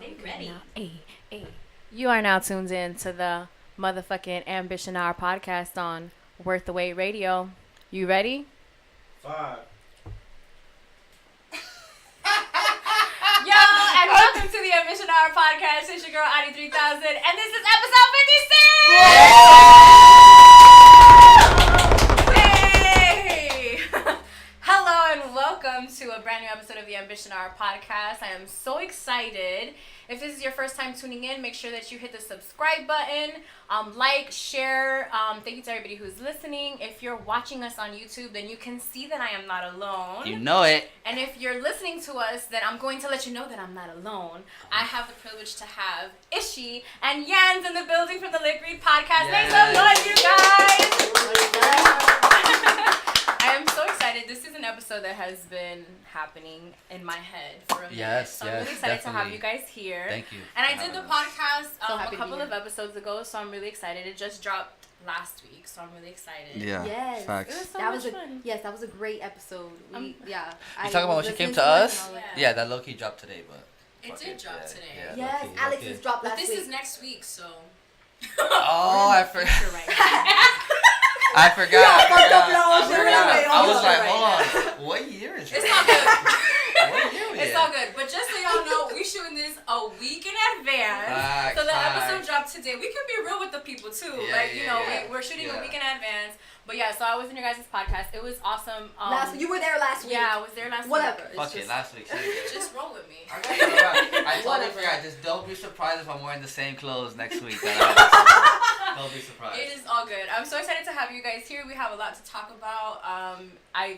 They ready. Hey. You are now tuned in to the motherfucking Ambition Hour podcast on Worth the Wait Radio. You ready? 5. Yo, and welcome to the Ambition Hour podcast. It's your girl Audi 3000, and this is episode 56! Hey! Hello and welcome to a brand new episode of the Ambition Hour podcast. I am so excited. If this is your first time tuning in, make sure that you hit the subscribe button, like, share. Thank you to everybody who's listening. If you're watching us on YouTube, then you can see that I am not alone. You know it. And if you're listening to us, then I'm going to let you know that I'm not alone. I have the privilege to have Ishy and Yanz in the building from the Lick Read podcast. Make some noise, you guys! I am so excited. This is an episode that has been happening in my head for a minute. Yes, so I'm really excited to have you guys here. Thank you. And I did the podcast happy a to couple be of episodes ago, so I'm really excited. It just dropped last week, so I'm really excited. Yeah. Yes. Facts. It was so That much was fun. that was a great episode. You talking about when she came to us? Yeah, that low key dropped today, but. It did drop today. Yeah, Yes, low-key, Alex's low-key. dropped But last this week. is next week, so. Oh, I forgot. Right. I forgot. I I was like, right hold on. What year is it? It's all good. What year is It's it? all good. But just so y'all know, we shooting this a week in advance. Facts, So the facts. episode dropped today. We can be real with the people too. Yeah, we're shooting Yeah. a week in advance. But yeah, so I was in your guys' podcast. It was awesome. You were there last week. Yeah, I was there last Whatever. week. Fuck it, last week. Just roll with me. I totally Whatever. forgot. Just don't be surprised if I'm wearing the same clothes next week. Don't be surprised. It is all good. I'm so excited to have you guys here. We have a lot to talk about.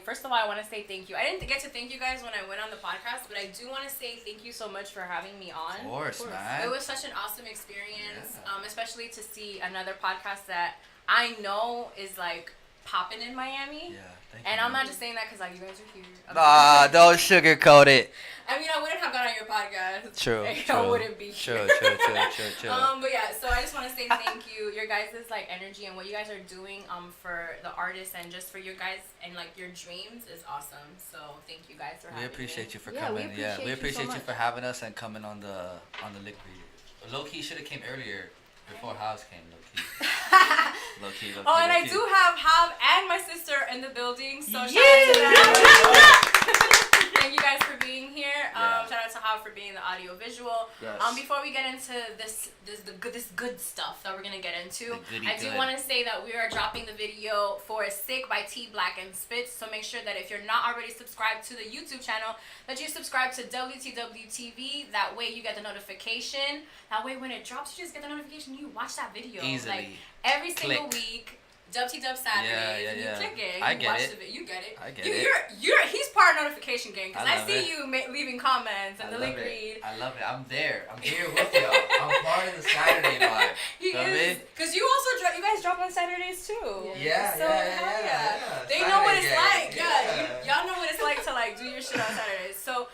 First of all, I want to say thank you. I didn't get to thank you guys when I went on the podcast, but I do want to say thank you so much for having me on. Of course, man. It was such an awesome experience, especially to see another podcast that I know is like popping in Miami. Yeah, thank And you. I'm not just saying that because like you guys are here. Nah, don't sugarcoat it. I mean, I wouldn't have gone on your podcast. True, Like, true. I wouldn't be True. here. But yeah, so I just want to say thank you. Your guys' like energy and what you guys are doing for the artists and just for your guys and like your dreams is awesome. So thank you guys for having we appreciate you for Yeah, we coming. appreciate We you so appreciate you much. for having us and coming on the Lick Read. Low key should have came earlier before House came. Low key. Low key. Oh, and I do have Hav and my sister in the building. So shout out to Yeah. them. Thank you guys for being here. Yeah. Shout out to Hav for being the audio visual. Yes. Before we get into this good stuff that we're gonna get into, The goody I do good. want to say that we are dropping the video for Sick by T Black and Spitz. So make sure that if you're not already subscribed to the YouTube channel, that you subscribe to WTWTV. That way you get the notification. That way when it drops, you just get the notification. You watch that video Easily. like every single Click. week. WTW Saturdays, Yeah. and you click it, I you get watch it. the video, you get it. I get you, it. He's part of notification gang because I I love see it. you leaving comments and I the love link it. read. I love it. I'm there. I'm here with y'all. I'm part of the Saturday vibe. He Feel is me? because you also you guys drop on Saturdays too. Yeah, So, yeah. hell yeah. They know what Saturday it's gang. like. Yeah, y'all know what it's like to like do your shit on Saturdays. So.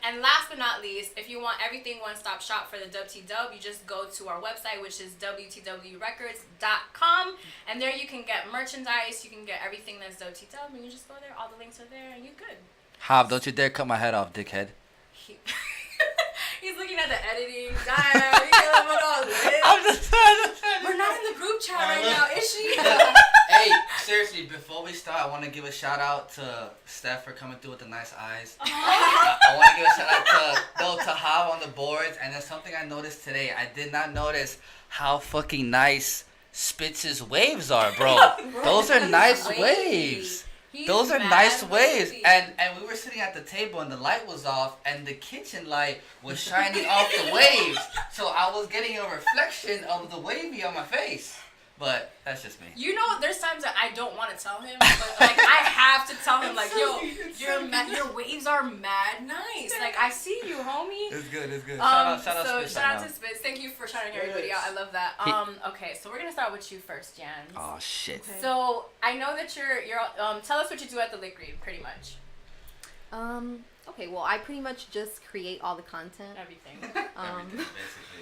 And last but not least, if you want everything one-stop shop for the WTW, you just go to our website, which is WTWrecords.com, and there you can get merchandise, you can get everything that's WTW, and you just go there, all the links are there, and you're good. Hob, don't you dare cut my head off, dickhead. He's looking at the editing. Damn, we're not in the group chat right now, is she? Hey, seriously, before we start, I want to give a shout out to Steph for coming through with the nice eyes. I want to give a shout out to Hav on the boards. And there's something I noticed today. I did not notice how fucking nice Spitz's waves are, bro. Those are nice waves. Those are nice waves. And we were sitting at the table and the light was off and the kitchen light was shining off the waves. So I was getting a reflection of the wavy on my face. But that's just me. You know, there's times that I don't want to tell him, but like I have to tell him, like, yo, your waves are mad nice. Like I see you, homie. It's good. Shout out to Spitz. Thank you for shouting everybody out. I love that. Okay, so we're gonna start with you first, Jan. Oh shit. Okay. So I know that you're tell us what you do at the Lick Read, pretty much. Okay, well, I pretty much just create all the content. Everything. Basically,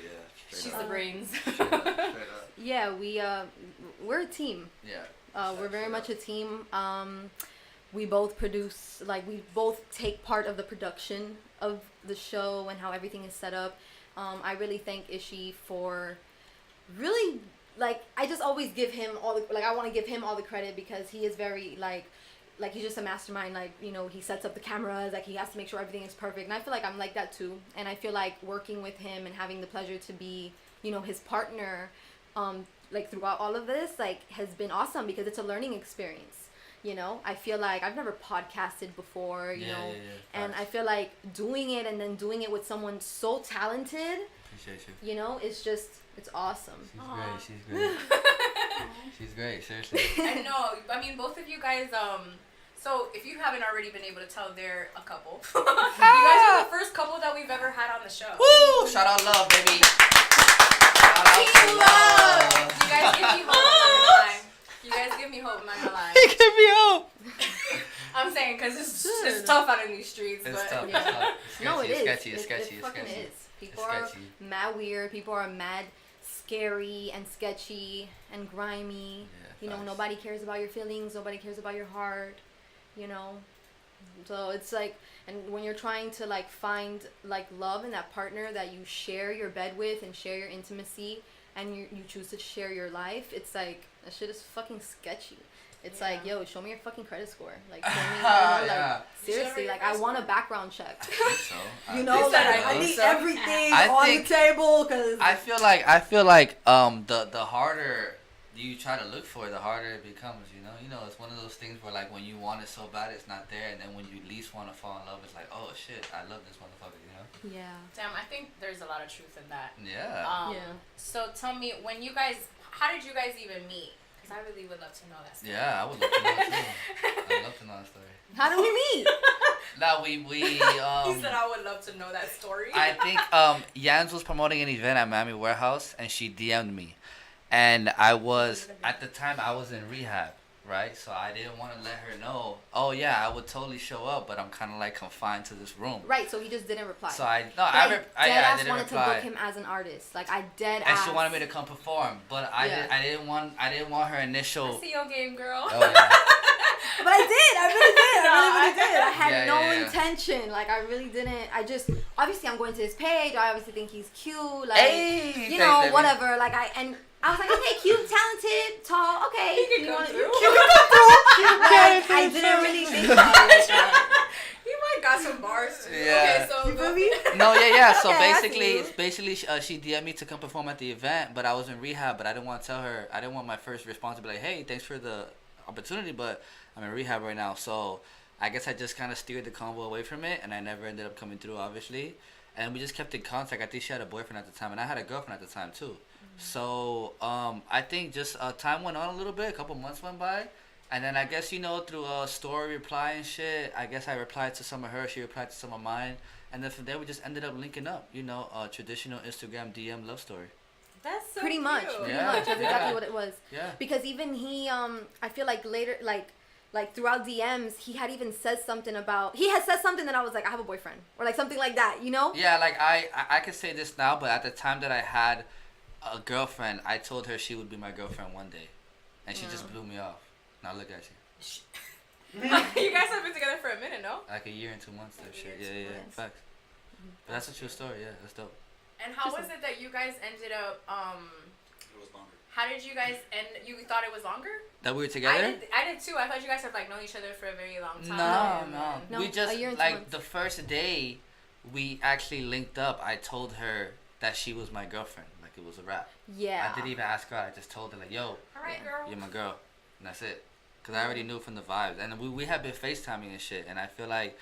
yeah. She's the brains. Straight up. Yeah, we're a team. Yeah. We're very much a team. we both produce, like we both take part of the production of the show and how everything is set up. I really thank Ishy for really, like, I just always give him all the, like, I want to give him all the credit because he is very, like he's just a mastermind. Like, you know, he sets up the cameras, like he has to make sure everything is perfect, and I feel like I'm like that too. And I feel like working with him and having the pleasure to be, you know, his partner, like throughout all of this, like, has been awesome because it's a learning experience. You know, I feel like I've never podcasted before, you know, and I feel like doing it and then doing it with someone so talented, Appreciate you. you know, it's awesome. She's great. She's great, seriously. I know. I mean, both of you guys, so if you haven't already been able to tell, they're a couple. You guys are the first couple that we've ever had on the show. Woo! Shout out love, baby. Shout out to love. You guys give me hope, I'm not gonna lie. You guys give me hope, I'm not gonna lie. Give me hope. I'm saying, because it's tough out in these streets. It's but tough. Yeah. It's tough. It's sketchy. No, it It's is. sketchy. It's sketchy. It It's fucking sketchy. is. People It's are sketchy. mad weird. People are mad scary and sketchy and grimy. Yeah, You know, facts. nobody cares about your feelings. Nobody cares about your heart. You know, so it's like, and when you're trying to like find like love in that partner that you share your bed with and share your intimacy, and you choose to share your life, it's like that shit is fucking sketchy. It's like, yo, show me your fucking credit score. Like, show me, you know, like, seriously, like, I want a background check. So, You know, They said like, I I think need so. everything I on the think- table, cause I feel like the harder you try to look for it, the harder it becomes. You know, it's one of those things where like when you want it so bad, it's not there, and then when you least want to fall in love, it's like, oh shit, I love this motherfucker. You know? yeah. Damn, I think there's a lot of truth in that. Yeah. Yeah. So tell me, how did you guys even meet? Because I really would love to know that story. Yeah, I would love to know too. I'd love to know that story. How do we meet? Now we He said I would love to know that story. I think Yanz was promoting an event at Miami Warehouse, and she DM'd me, and I was at the time I was in rehab, right? So I didn't want to let her know. Oh yeah, I would totally show up, but I'm kind of like confined to this room. Right, so he just didn't reply. So I But I deadass didn't wanted reply. to book him as an artist. Like, I dead And ass. she wanted me to come perform, but I didn't want her I initial. see your game, girl. Oh yeah. But I did. I really did. No, I really did. I had Yeah, no yeah. intention. Like, I really didn't. I just, obviously, I'm going to his page. I obviously think he's cute. Like, Hey, you thanks, know, baby. whatever. Like, I was like, okay, cute, talented, tall. Okay. He can you come wanna- through. You can come through. Like, I didn't really think about it like that. You might got some bars too. Yeah. Okay, so You feel me? No, yeah. So Okay, I see basically, she DM'd me to come perform at the event, but I was in rehab. But I didn't want to tell her. I didn't want my first response to be like, "Hey, thanks for the opportunity, but I'm in rehab right now." So I guess I just kind of steered the convo away from it, and I never ended up coming through, obviously. And we just kept in contact. I think she had a boyfriend at the time, and I had a girlfriend at the time too. So I think just time went on a little bit. A couple months went by. And then I guess, you know, through a story reply and shit, I guess I replied to some of her, she replied to some of mine. And then from there, we just ended up linking up, you know, a traditional Instagram DM love story. That's so Pretty cute. much. Yeah, That's yeah. exactly what it was. Yeah. Because even he, I feel like later, like throughout DMs, he had even said something about, he had said something that I was like, I have a boyfriend. Or like something like that, you know? Yeah, like I could say this now, but at the time that I had a girlfriend, I told her she would be my girlfriend one day. And she just blew me off. Now look at you. You guys have been together for a minute, no? Like a year and 2 months, that shit. Yeah, months. facts. But that's a true story, yeah, that's dope. And how was it that you guys ended up, It was longer. how did you guys end, you thought it was longer? That we were together? I did too. I thought you guys have like known each other for a very long time. No. No, We just a year and 2 like months. the first day we actually linked up. I told her that she was my girlfriend, like it was a wrap. Yeah. I didn't even ask her. I just told her like, "Yo, Alright, Yeah. girl. you're my girl," and that's it. Cause I already knew from the vibes, and we had been FaceTiming and shit. And I feel like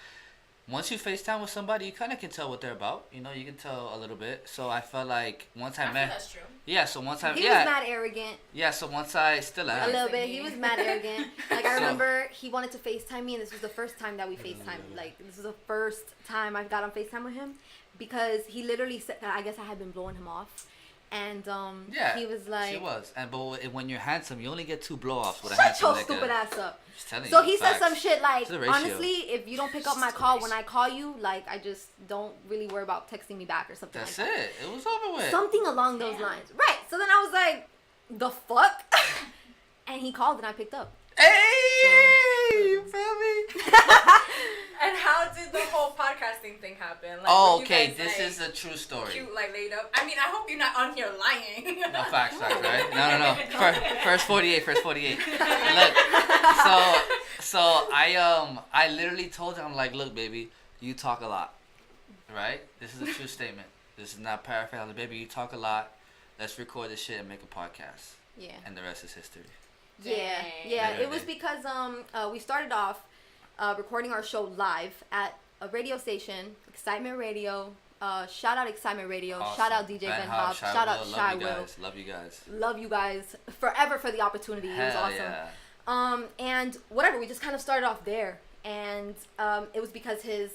once you FaceTime with somebody, you kind of can tell what they're about. You know, you can tell a little bit. So I felt like once I feel met, that's true. yeah. So once I He yeah was mad arrogant. yeah. So once I still A am. little bit. He was mad arrogant. Like, I So- remember he wanted to FaceTime me, and this was the first time that we FaceTimed. Like, this was the first time I got on FaceTime with him. Because he literally said, I guess I had been blowing him off. And Yeah, he was like, she was. And but when you're handsome, you only get 2 blow-offs with a shut handsome your nigga. stupid ass up. Just telling So you, he said facts. some shit like, It's the ratio. honestly, if you don't pick up my call when I call you, like, I just don't really worry about texting me back or something That's like that. it. It was over with. Something along those lines. Right. So then I was like, the fuck? And he called and I picked up. Hey! You feel me? And how did the whole podcasting thing happen? Like, Oh, were you okay. guys, This like, is a true story. cute, like laid up. I mean, I hope you're not on here lying. No, facts, right? No. First 48. Look, so I literally told him, I'm like, look, baby, you talk a lot, right? This is a true statement. This is not paraphrasing. I'm like, baby, you talk a lot. Let's record this shit and make a podcast. Yeah. And the rest is history. Yeah. Dang. It was because we started off recording our show live at a radio station, Excitement Radio. Shout out Excitement Radio. Awesome. Shout out DJ Ben Hop. Shout out Shy Will. Love you guys. Love you guys forever for the opportunity. It was Hell awesome. yeah. And whatever, we just kind of started off there, and it was because his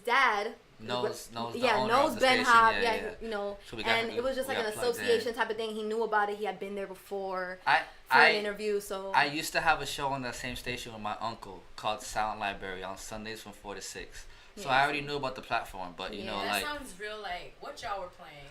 dad Knows the owner knows of the Ben station. Hop, Yeah. you know, So and it was just like an association type of thing. He knew about it. He had been there before for an interview. So I used to have a show on that same station with my uncle called Sound Library on Sundays from 4 to 6. So I already knew about the platform, but you know, that like sounds real. Like what y'all were playing.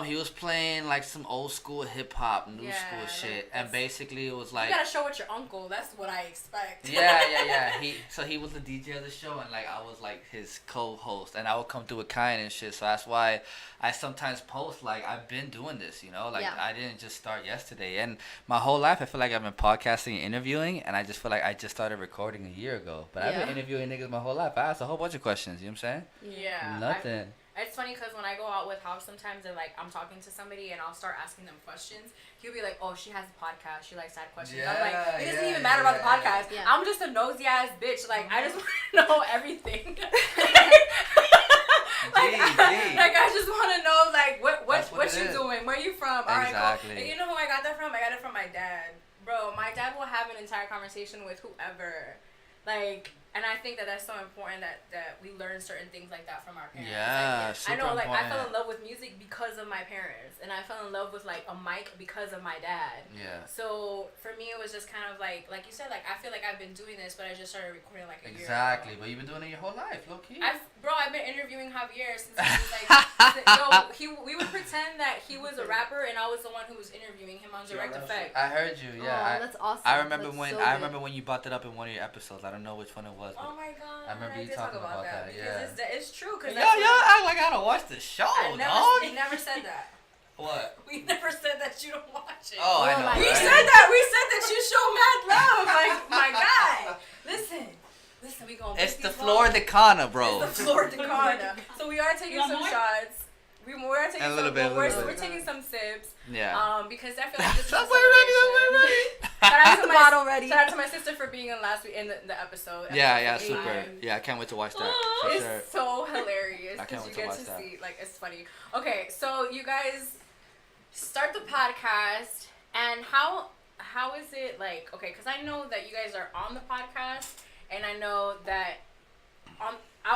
he was playing like some old school hip hop, new school shit, and basically it was like you gotta show with your uncle. That's what I expect. yeah. He was the DJ of the show, and like I was like his co-host, and I would come through with Kyan and shit. So that's why I sometimes post like I've been doing this, you know, like I didn't just start yesterday, and my whole life I feel like I've been podcasting and interviewing, and I just feel like I just started recording a year ago, but I've been interviewing niggas my whole life. I asked a whole bunch of questions, you know what I'm saying? Yeah. Nothing. It's funny because when I go out with House, sometimes they're like, I'm talking to somebody and I'll start asking them questions. He'll be like, oh, she has a podcast. She likes that questions. I'm like, it doesn't even matter about the podcast. Yeah. I'm just a nosy ass bitch. Like, I just want to know everything. Like, I just want to know, like, what you doing? Where you from? All right, cool. And you know who I got that from? I got it from my dad. Bro, my dad will have an entire conversation with whoever. Like, and I think that that's so important that we learn certain things like that from our parents. Yeah, like, super I know, like, important. I fell in love with music because of my parents, and I fell in love with like a mic because of my dad. Yeah. So for me, it was just kind of like you said, like I feel like I've been doing this, but I just started recording like a year ago. Exactly, but you've been doing it your whole life, low key. I've been interviewing Javier since he was like, we would pretend that he was a rapper and I was the one who was interviewing him on Direct Effect. I heard you, yeah. Oh, that's awesome. I remember that's when you brought that up in one of your episodes. I don't know which one it was. Oh my god! I remember you did talking talk about that. Yeah, because it's true. Cause y'all act like I don't watch the show, we dog. never said that. What? We never said that you don't watch it. Oh, I know. We right? said that. We said that you show mad love. Like my guy. Listen, we gonna. It's the Floridicana, bro. It's the Floridicana. So we are taking some shots. We are taking a little some. bit. We're taking some sips. Yeah. Because I feel like this is Somewhere ready. Shout out to my bottle ready. Shout out to my sister for being in last week in the episode. Yeah, super. Yeah, I can't wait to watch that. For It's sure. so hilarious I can't because wait you to get watch to that. see, like, it's funny. Okay, so you guys start the podcast, and how is it like? Okay, because I know that you guys are on the podcast, and I know that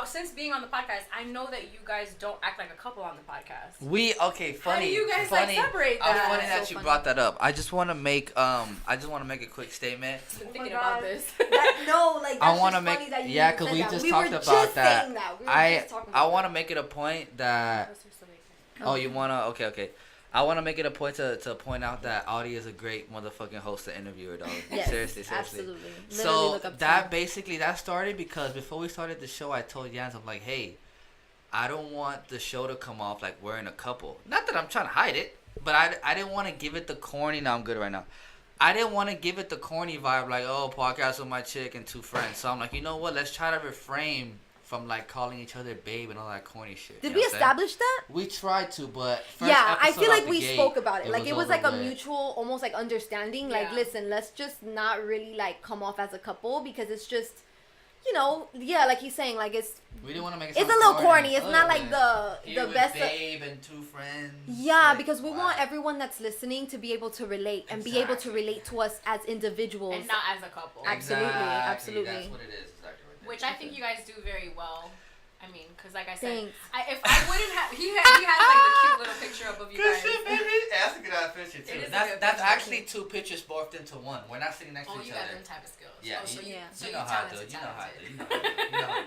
since being on the podcast, I know that you guys don't act like a couple on the podcast. Funny. How do you guys like separate that? Funny that you brought that up. I just want to make a quick statement. I've been thinking about this. I want to make because we just talked about that. I want to make it a point that. Oh, you wanna? Okay. I want to make it a point to point out that Audi is a great motherfucking host and interviewer, dog. Yes, seriously. absolutely. So that started because before we started the show, I told Yanz, I'm like, hey, I don't want the show to come off like we're in a couple. Not that I'm trying to hide it, but I didn't want to give it the corny. No, I'm good right now. I didn't want to give it the corny vibe like, oh, podcast with my chick and two friends. So I'm like, you know what? Let's try to refrain from like calling each other babe and all that corny shit. Did we establish that? We tried to, but I feel like we spoke about it. Like it was like a with. mutual, almost like understanding. Like, listen, let's just not really like come off as a couple because it's just, you know, like he's saying, like we didn't want to make it. It's a little corny. It's not like the best. Babe and two friends. Yeah, like, because we want everyone that's listening to be able to relate and be able to relate to us as individuals and not as a couple. Absolutely. That's what it is. Which I think you guys do very well. I mean, because like I said, Thanks. if I wouldn't have, he has like the cute little picture up of you guys. Good shit, baby. That's a good picture too. That's actually two pictures morphed into one. We're not sitting next to each other. Oh, you got them type of skills. Yeah, so you know how to do it. You know how to do it.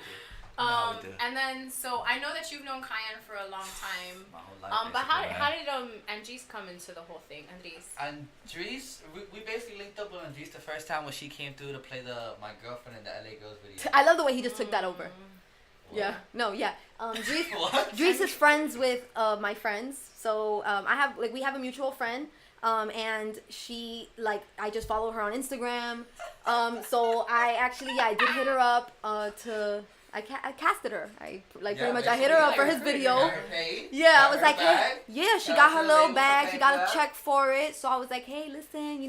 we do. And then, so I know that you've known Kyan for a long time. My whole life. But how did Andres come into the whole thing? Andres, we basically linked up with Andres the first time when she came through to play my girlfriend in the LA Girls video. I love the way he just took that over. What? Yeah. No. Yeah. Dries, What? Dries is friends with my friends. So we have a mutual friend. And she I just follow her on Instagram. So I did hit her up I casted her. Pretty much I hit her up for his video. Yeah, I was like, hey, yeah, she got her little bag. She got a check for it. So I was like, hey, listen,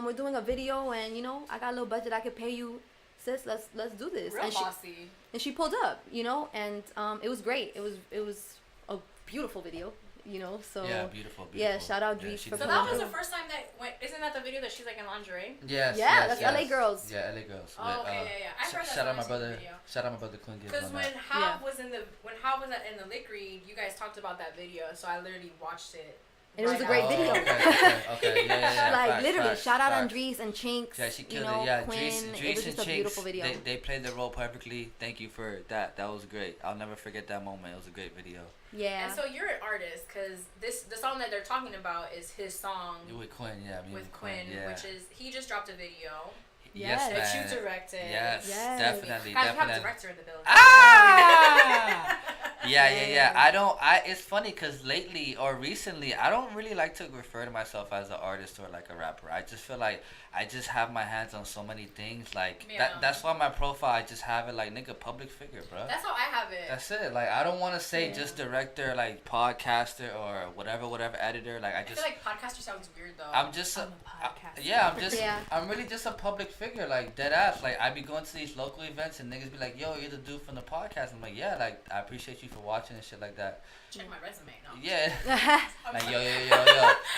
we're doing a video, and I got a little budget. I could pay you, sis. Let's do this. Real bossy. And she pulled up, and it was great. It was a beautiful video. So yeah, beautiful. Yeah, shout out Dries for So that was the first time isn't that the video that she's like in lingerie? Yes. Yeah, that's LA Girls. Yeah, LA Girls. Oh, okay, yeah. I heard shout out my brother. Shout out my brother Quinn. Because when Hav was in the Lick Read, you guys talked about that video, so I literally watched it. And it was a great video. Okay. Yeah. Like literally, shout out Andres and Chinks. Yeah, she killed it. Yeah, Quinn. Dries It was just a beautiful video. They played the role perfectly. Thank you for that. That was great. I'll never forget that moment. It was a great video. Yeah. And so you're an artist, because the song that they're talking about is his song with Quinn. Yeah, with Quinn, yeah. which is he just dropped a video. Yes, Yes. That man. you directed. Yes, definitely, Guys, we have a definitely. director in the building. Ah! Yeah. It's funny because lately or recently, I don't really like to refer to myself as an artist or like a rapper. I just feel like I just have my hands on so many things. Like that's why my profile, I just have it like nigga public figure, bro. That's how I have it. That's it. Like I don't want to say just director, like podcaster or whatever editor. Like I feel like podcaster sounds weird though. I'm just I'm a podcaster. Yeah. I'm really just a public figure, like dead ass. Like I be going to these local events and niggas be like, yo, you're the dude from the podcast. I'm like, yeah, like I appreciate you for watching and shit like that. Check my resume, no? Yeah. Like yo.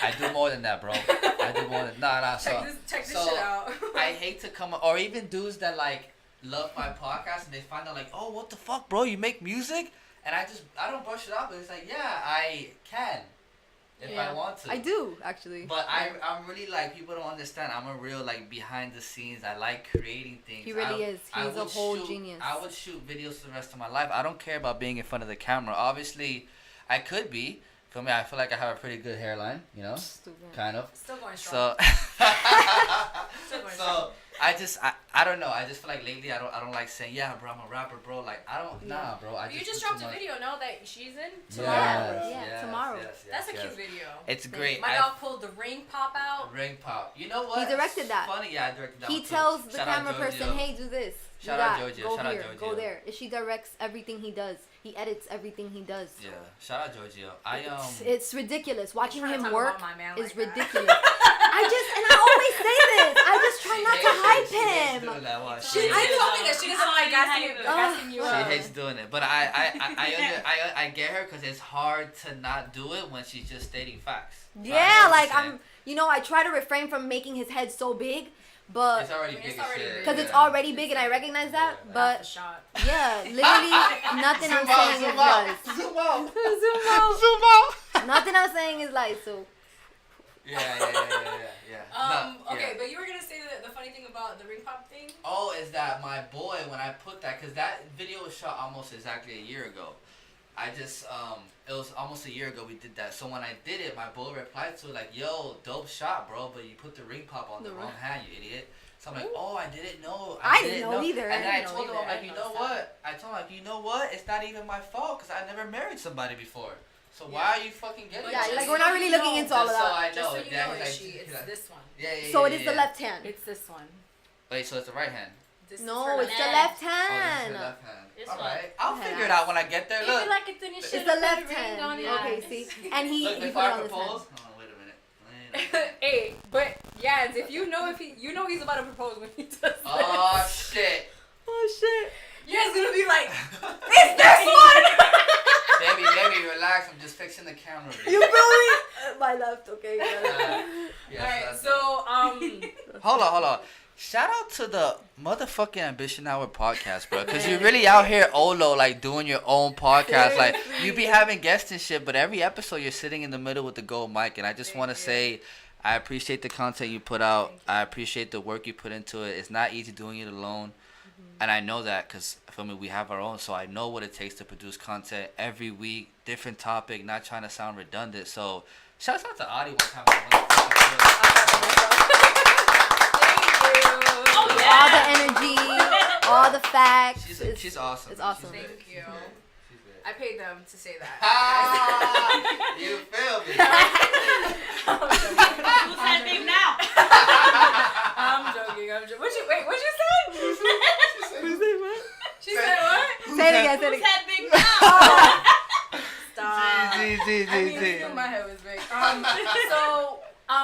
I do more than that, bro. I do more than nah. Check this shit out. I hate to come or even dudes that like love my podcast and they find out like, oh, what the fuck, bro? You make music? And I don't brush it off, but it's like, yeah, I can. If I want to. I do, actually. But I'm really like, people don't understand. I'm a real like behind the scenes. I like creating things. He really is. He's a whole genius. I would shoot videos for the rest of my life. I don't care about being in front of the camera. Obviously, I could be. For me, I feel like I have a pretty good hairline, Stupid. kind of. Still going strong. So I don't know. I just feel like lately I don't like saying, yeah, bro, I'm a rapper, bro. Like nah, bro. You just dropped a video, no? That she's in Tomorrow. tomorrow. Yeah, tomorrow. That's a cute video. It's great. My dog pulled the ring pop out. Ring pop. You know what? He directed that. Funny, yeah, I directed that. He one too. tells the Shout out camera person, Giorgio. hey, do this. Do Shout that. out Giorgio. Go Shout out here. Giorgio. Go there. She directs everything he does. He edits everything he does. Yeah, shout out Giorgio. It's ridiculous. Watching trying to him talk work about my man is like that. ridiculous. I always say this. I just try not to hype him. I told me that she doesn't like gassing you She up. hates doing it, but I get her because it's hard to not do it when she's just stating facts. Yeah, like I try to refrain from making his head so big, but It's already big as shit. because it's already big and I recognize that. That's But the shot. yeah, literally nothing I'm saying is lies. Zoom out. Zoom out. Nothing I'm saying is lies. So Yeah. Okay, but you were gonna say the funny thing about the ring pop thing? Oh, is that my boy, when I put that, because that video was shot almost exactly a year ago. It was almost a year ago we did that. So when I did it, my boy replied to it like, yo, dope shot, bro, but you put the ring pop on the wrong hand, you idiot. So I'm like, oh, I didn't know. I didn't know either. And then I didn't know told him, either. I'm like, you know what? I told him, like, you know what? It's not even my fault because I never married somebody before. So why are you fucking getting yeah, it? like we're not really looking into all of Just so that. I know. Just so you Yeah, know, he's Ishy, it's like, this one. Yeah. So it is the left hand. It's this one. Wait, so it's the right hand? This is No, her it's the left. left Oh, hand. this is the left hand. This All one. right. I'll Yeah. figure it out when I get there. If Look. you like it, then you It's should the have left put a ring hand. on it. Okay, see, and he Look, put it before I on his propose. hand. Oh, wait a minute. Hey, but Yanz, if you know he's about to propose when he does this. Oh shit. Oh shit. Yanz gonna be like, It's this one! Baby, relax. I'm just fixing the camera. You feel me? My left. Okay. got it. Yes, alright, that's so Hold on. Shout out to the motherfucking Ambition Hour podcast, bro. Because you're really out here, Olo, like, doing your own podcast. Like, you be having guests and shit, but every episode you're sitting in the middle with the gold mic. And I just want to say, I appreciate the content you put out. I appreciate the work you put into it. It's not easy doing it alone. And I know that because, feel me, we have our own, so I know what it takes to produce content every week, different topic, not trying to sound redundant. So, shouts out to Audi one time. Oh, yeah. All the energy, all the facts. She's awesome. It's awesome. She's Thank you. She's great. I paid them to say that. You feel me? Who's that big now? I'm joking. What'd you say? She said what? Say it again. Who's that big now? Stop. I mean, Z. my head was big. So,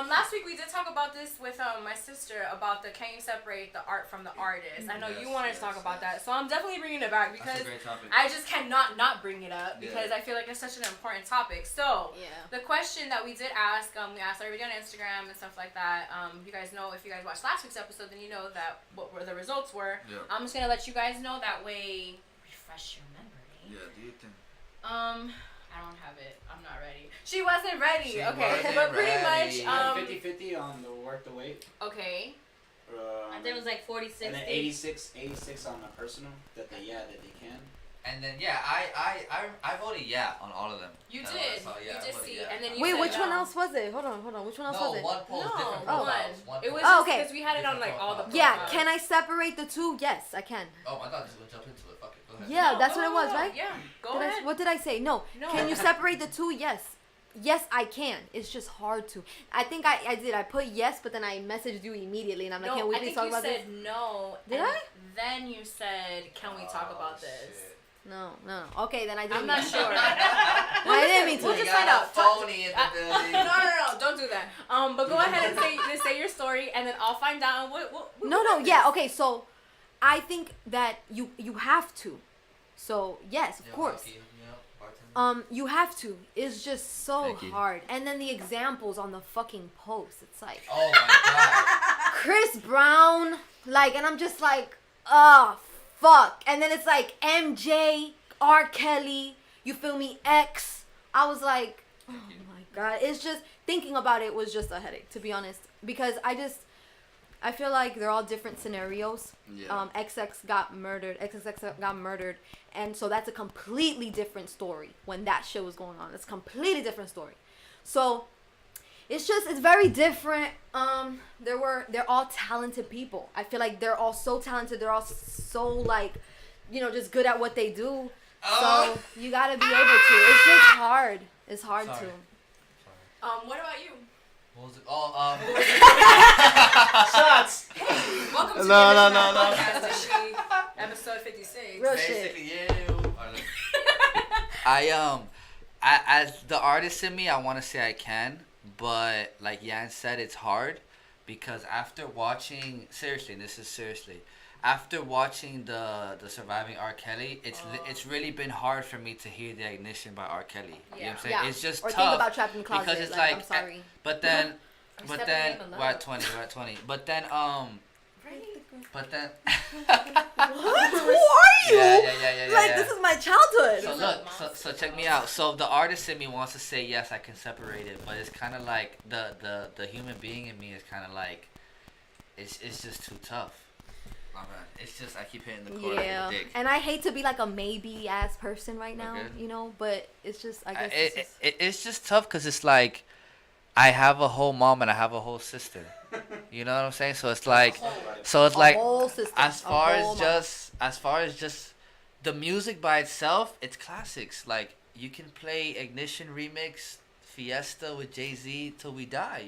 last week we did talk about this with my sister about the can you separate the art from the artist. I know you wanted to talk about that, so I'm definitely bringing it back because That's a great topic. I just cannot not bring it up because I feel like it's such an important topic. So, the question that we did ask, we asked everybody on Instagram and stuff like that. You guys know, if you guys watched last week's episode, then you know that what were the results were. Yeah. I'm just gonna let you guys know that way. Refresh your memory. Yeah, do you think? I don't have it. I'm not ready. She wasn't ready. She Okay, wasn't but pretty ready. much 50-50 on the work to weight. Okay. I think it was like 40-60. And then 86 on the personal that they can. And then I voted yeah on all of them. You No, did. I saw, yeah, You I did voted see. yeah. And then you Wait, said which one no. else was it? Hold on. Which one else was it? one post, No, different one. profiles. One It was post. Oh, just okay. because we had it on like all the profiles. Yeah, can I separate the two? Yes, I can. Oh, I thought this would jump into it. Fuck it. Go ahead. Yeah, No, that's go, what it was, go, right? Yeah, go Did ahead. what did I say? No. No. Can you separate the two? Yes. Yes, I can. It's just hard to. I think I did. I put yes, but then I messaged you immediately, and I'm like, No, can we I please think talk you about said this? no. Did and I? Then you said, can we talk about this? shit. No. Okay, then I didn't. I'm not mean- sure. I didn't mean to. We'll We just got find a out. phony in the building. No, don't do that. But go ahead and say your story, and then I'll find out. And what No, yeah, okay, so I think that you have to. So yes, of Yo, course. Hockey, bartender. You have to. It's just so Thank you. hard. And then the examples on the fucking post. It's like Oh my god. Chris Brown, like, and I'm just like, oh fuck. And then it's like MJ, R. Kelly, you feel me, X. I was like, oh my god. It's just thinking about it was just a headache, to be honest, because I feel like they're all different scenarios. Yeah. XX got murdered. XXX got murdered. And so that's a completely different story when that shit was going on. It's a completely different story. So it's very different. They're all talented people. I feel like they're all so talented. They're all so like, just good at what they do. Oh. So you gotta be able to. It's just hard. It's hard Sorry. to. What about you? What was it? Oh, Shots! Welcome to No, the no, Mission no, no. Podcast, Ishy, episode 56. Real shit. basically, I as the artist in me, I want to say I can, but like Yanz said, it's hard because after watching, seriously, after watching the Surviving R. Kelly, it's really been hard for me to hear the Ignition by R. Kelly. You know what I'm saying? Yeah. It's just Or tough. think about Trapped in the Closet. because it's like, like, I'm sorry. But then, We're but stepping then in the we're love. at 20. But then But then. What? Who are you? Yeah. Like, this is my childhood. So look, so check me out. So the artist in me wants to say yes, I can separate it, but it's kind of like the human being in me is kind of like, it's just too tough. My bad. It's just I keep hitting the cord like a dick. And I hate to be like a maybe ass person right now, Okay. but it's just I guess It's just tough because it's like, I have a whole mom and I have a whole sister. You know what I'm saying? So it's like, whole system, as a far whole as just the music by itself, it's classics. Like you can play Ignition remix, Fiesta with Jay-Z till we die.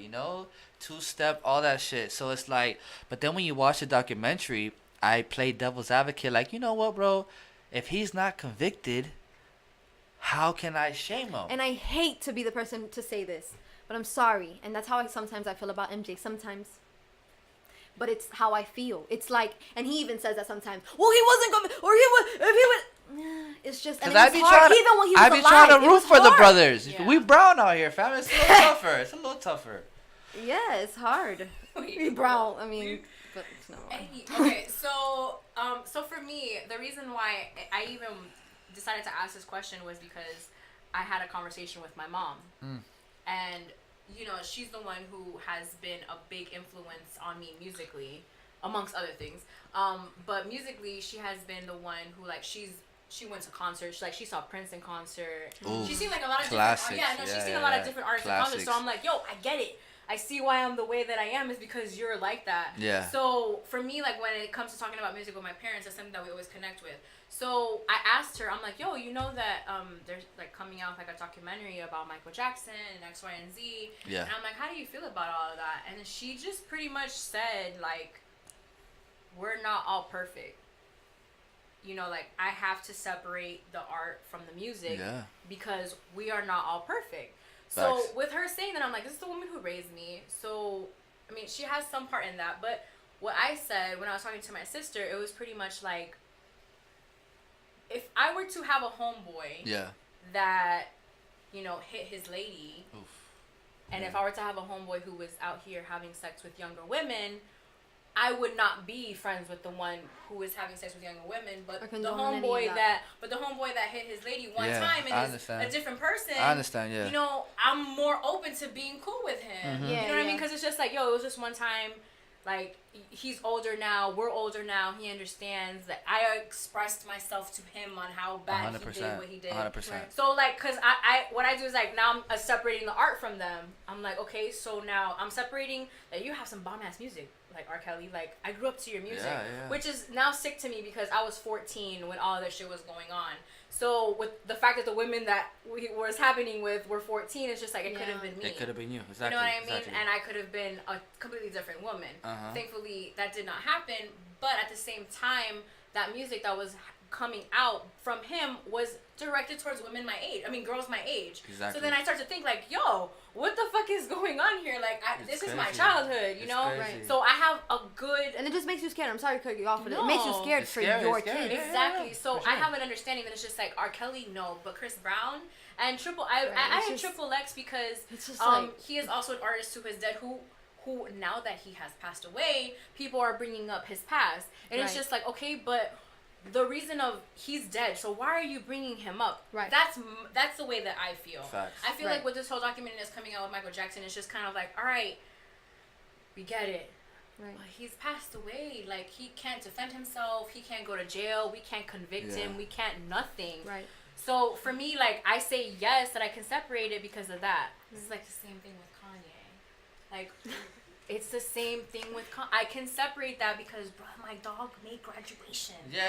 Two-step, all that shit. So it's like, but then when you watch the documentary, I play devil's advocate. Like, you know what, bro? If he's not convicted, how can I shame him? And I hate to be the person to say this, but I'm sorry, and that's how I feel about MJ sometimes. But it's how I feel. It's like, and he even says that sometimes. Well, he wasn't going, or he was, if he was. It's just, and Cause it's hard. Even when he was I be alive, trying to it root was for the hard. brothers. Yeah. We brown out here, fam. It's a little tougher. It's a little tougher. Yeah, it's hard. We brown. I mean, but it's not. Okay, so for me, the reason why I even decided to ask this question was because I had a conversation with my mom, and she's the one who has been a big influence on me musically. amongst other things. But musically, she has been the one who like she went to concerts. Like she saw Prince in concert. Ooh, She's seen like a lot of classics. different. She's seen a lot of different artists in concert. So I'm like, yo, I get it. I see why I'm the way that I am is because you're like that. Yeah. So for me, like when it comes to talking about music with my parents, that's something that we always connect with. So I asked her, I'm like, yo, you know that there's like coming out like a documentary about Michael Jackson and X, Y, and Z. Yeah. And I'm like, how do you feel about all of that? And then she just pretty much said like, we're not all perfect. You know, like I have to separate the art from the music because we are not all perfect. So Facts. with her saying that, I'm like, this is the woman who raised me. So, I mean, she has some part in that. But what I said when I was talking to my sister, it was pretty much like, if I were to have a homeboy that, you know, hit his lady, and if I were to have a homeboy who was out here having sex with younger women, I would not be friends with the one who is having sex with younger women, but the homeboy that hit his lady one time and is a different person. I understand, yeah. You know, I'm more open to being cool with him. Mm-hmm. You know what I mean? Because it's just like, yo, it was just one time. Like, he's older now. We're older now. He understands that I expressed myself to him on how bad 100%, he did what he did. 100%. So, like, because what I do is, like, now I'm separating the art from them. I'm like, okay, so now I'm separating that you have some bomb-ass music, like R. Kelly. Like, I grew up to your music, which is now sick to me because I was 14 when all of this shit was going on. So with the fact that the women that we was happening with were 14, it's just like it could have been me. It could have been you, exactly. You know what I mean? Exactly. And I could have been a completely different woman. Thankfully, that did not happen. But at the same time, that music that was coming out from him was directed towards women my age. I mean, girls my age. Exactly. So then I start to think like, yo, what the fuck is going on here? Like, this is my childhood, you know? Right. So I have a good... And it just makes you scared. I'm sorry to cut you off, but it makes you scared for your kids. Exactly. So I have an understanding that it's just like R. Kelly, no, but Chris Brown and I had Triple X because he is also an artist who is dead who now that he has passed away, people are bringing up his past. And it's just like, okay, but the reason of he's dead, so why are you bringing him up? Right. That's the way that I feel. Facts. I feel like with this whole documentary that's coming out with Michael Jackson, it's just kind of like, all right, we get it. Right. But he's passed away. Like, he can't defend himself. He can't go to jail. We can't convict him. We can't nothing. Right. So for me, like, I say yes that I can separate it because of that. This is like the same thing with Kanye. Like, it's the same thing with I can separate that because, bro, my dog made graduation. Yeah.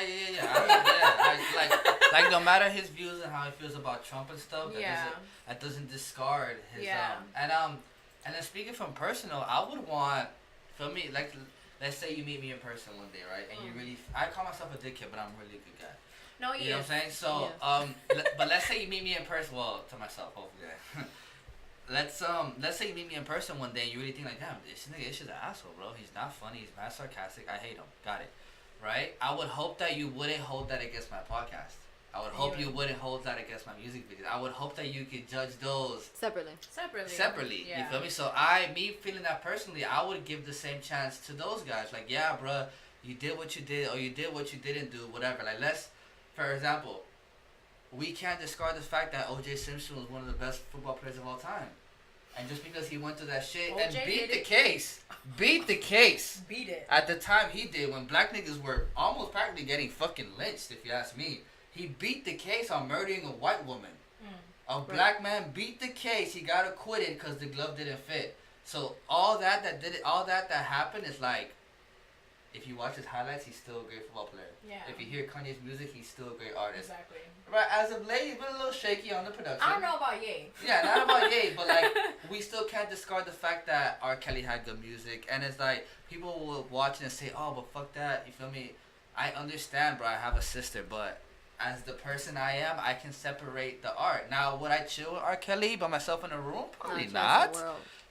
Like no matter his views and how he feels about Trump and stuff, that doesn't discard his and then speaking from personal, I would want, for me, like, let's say you meet me in person one day, right? And you really, I call myself a dickhead, but I'm a really good guy. No, you know what I'm saying? So, but let's say you meet me in person. Well, to myself, hopefully. Let's say you meet me in person one day and you really think like, damn, this nigga is just an asshole, bro. He's not funny. He's mad sarcastic. I hate him. Got it, right? I would hope that you wouldn't hold that against my podcast. I would hope you wouldn't hold that against my music videos. I would hope that you could judge those separately. Yeah. You feel me? So me feeling that personally, I would give the same chance to those guys. Like, yeah, bro, you did what you did, or you did what you didn't do, whatever. Like, for example, we can't discard the fact that O.J. Simpson was one of the best football players of all time. And just because he went through that shit and beat the case. Beat it. At the time he did, when black niggas were almost practically getting fucking lynched, if you ask me. He beat the case on murdering a white woman. A black man beat the case. He got acquitted because the glove didn't fit. So all that happened is like, if you watch his highlights, he's still a great football player. Yeah. If you hear Kanye's music, he's still a great artist. Exactly. Right, as of late, he's been a little shaky on the production. I don't know about Ye. Yeah, not about Ye, but like, we still can't discard the fact that R. Kelly had good music. And it's like, people will watch and say, oh, but fuck that, you feel me? I understand, bro, I have a sister, but as the person I am, I can separate the art. Now, would I chill with R. Kelly by myself in a room? Probably not.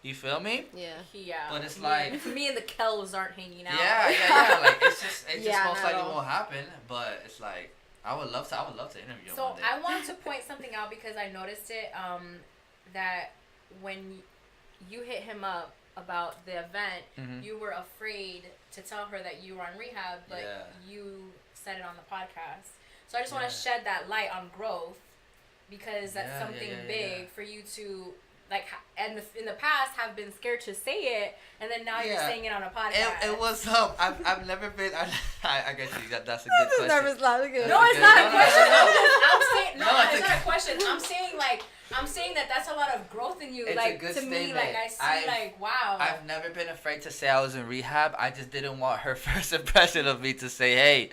You feel me? Yeah. But it's like, me and the Kells aren't hanging out. Yeah. Like, it just most likely won't happen. But it's like, I would love to interview him one day. I wanted to point something out because I noticed it. That when you hit him up about the event, you were afraid to tell her that you were on rehab, but you said it on the podcast. So I just want to shed that light on growth because that's something big for you to. like, and in the past have been scared to say it, and then now you're Yeah. saying it on a podcast. It was I've never been. I guess that's a good question. Nervous laugh. Good. No, it's Okay. not No, a no, question. no, no. I'm saying no, No, it's it's a- not a question. I'm saying that that's a lot of growth in you. It's a like good to me, statement. like I see, I've- wow. I've never been afraid to say I was in rehab. I just didn't want her first impression of me to say, "Hey,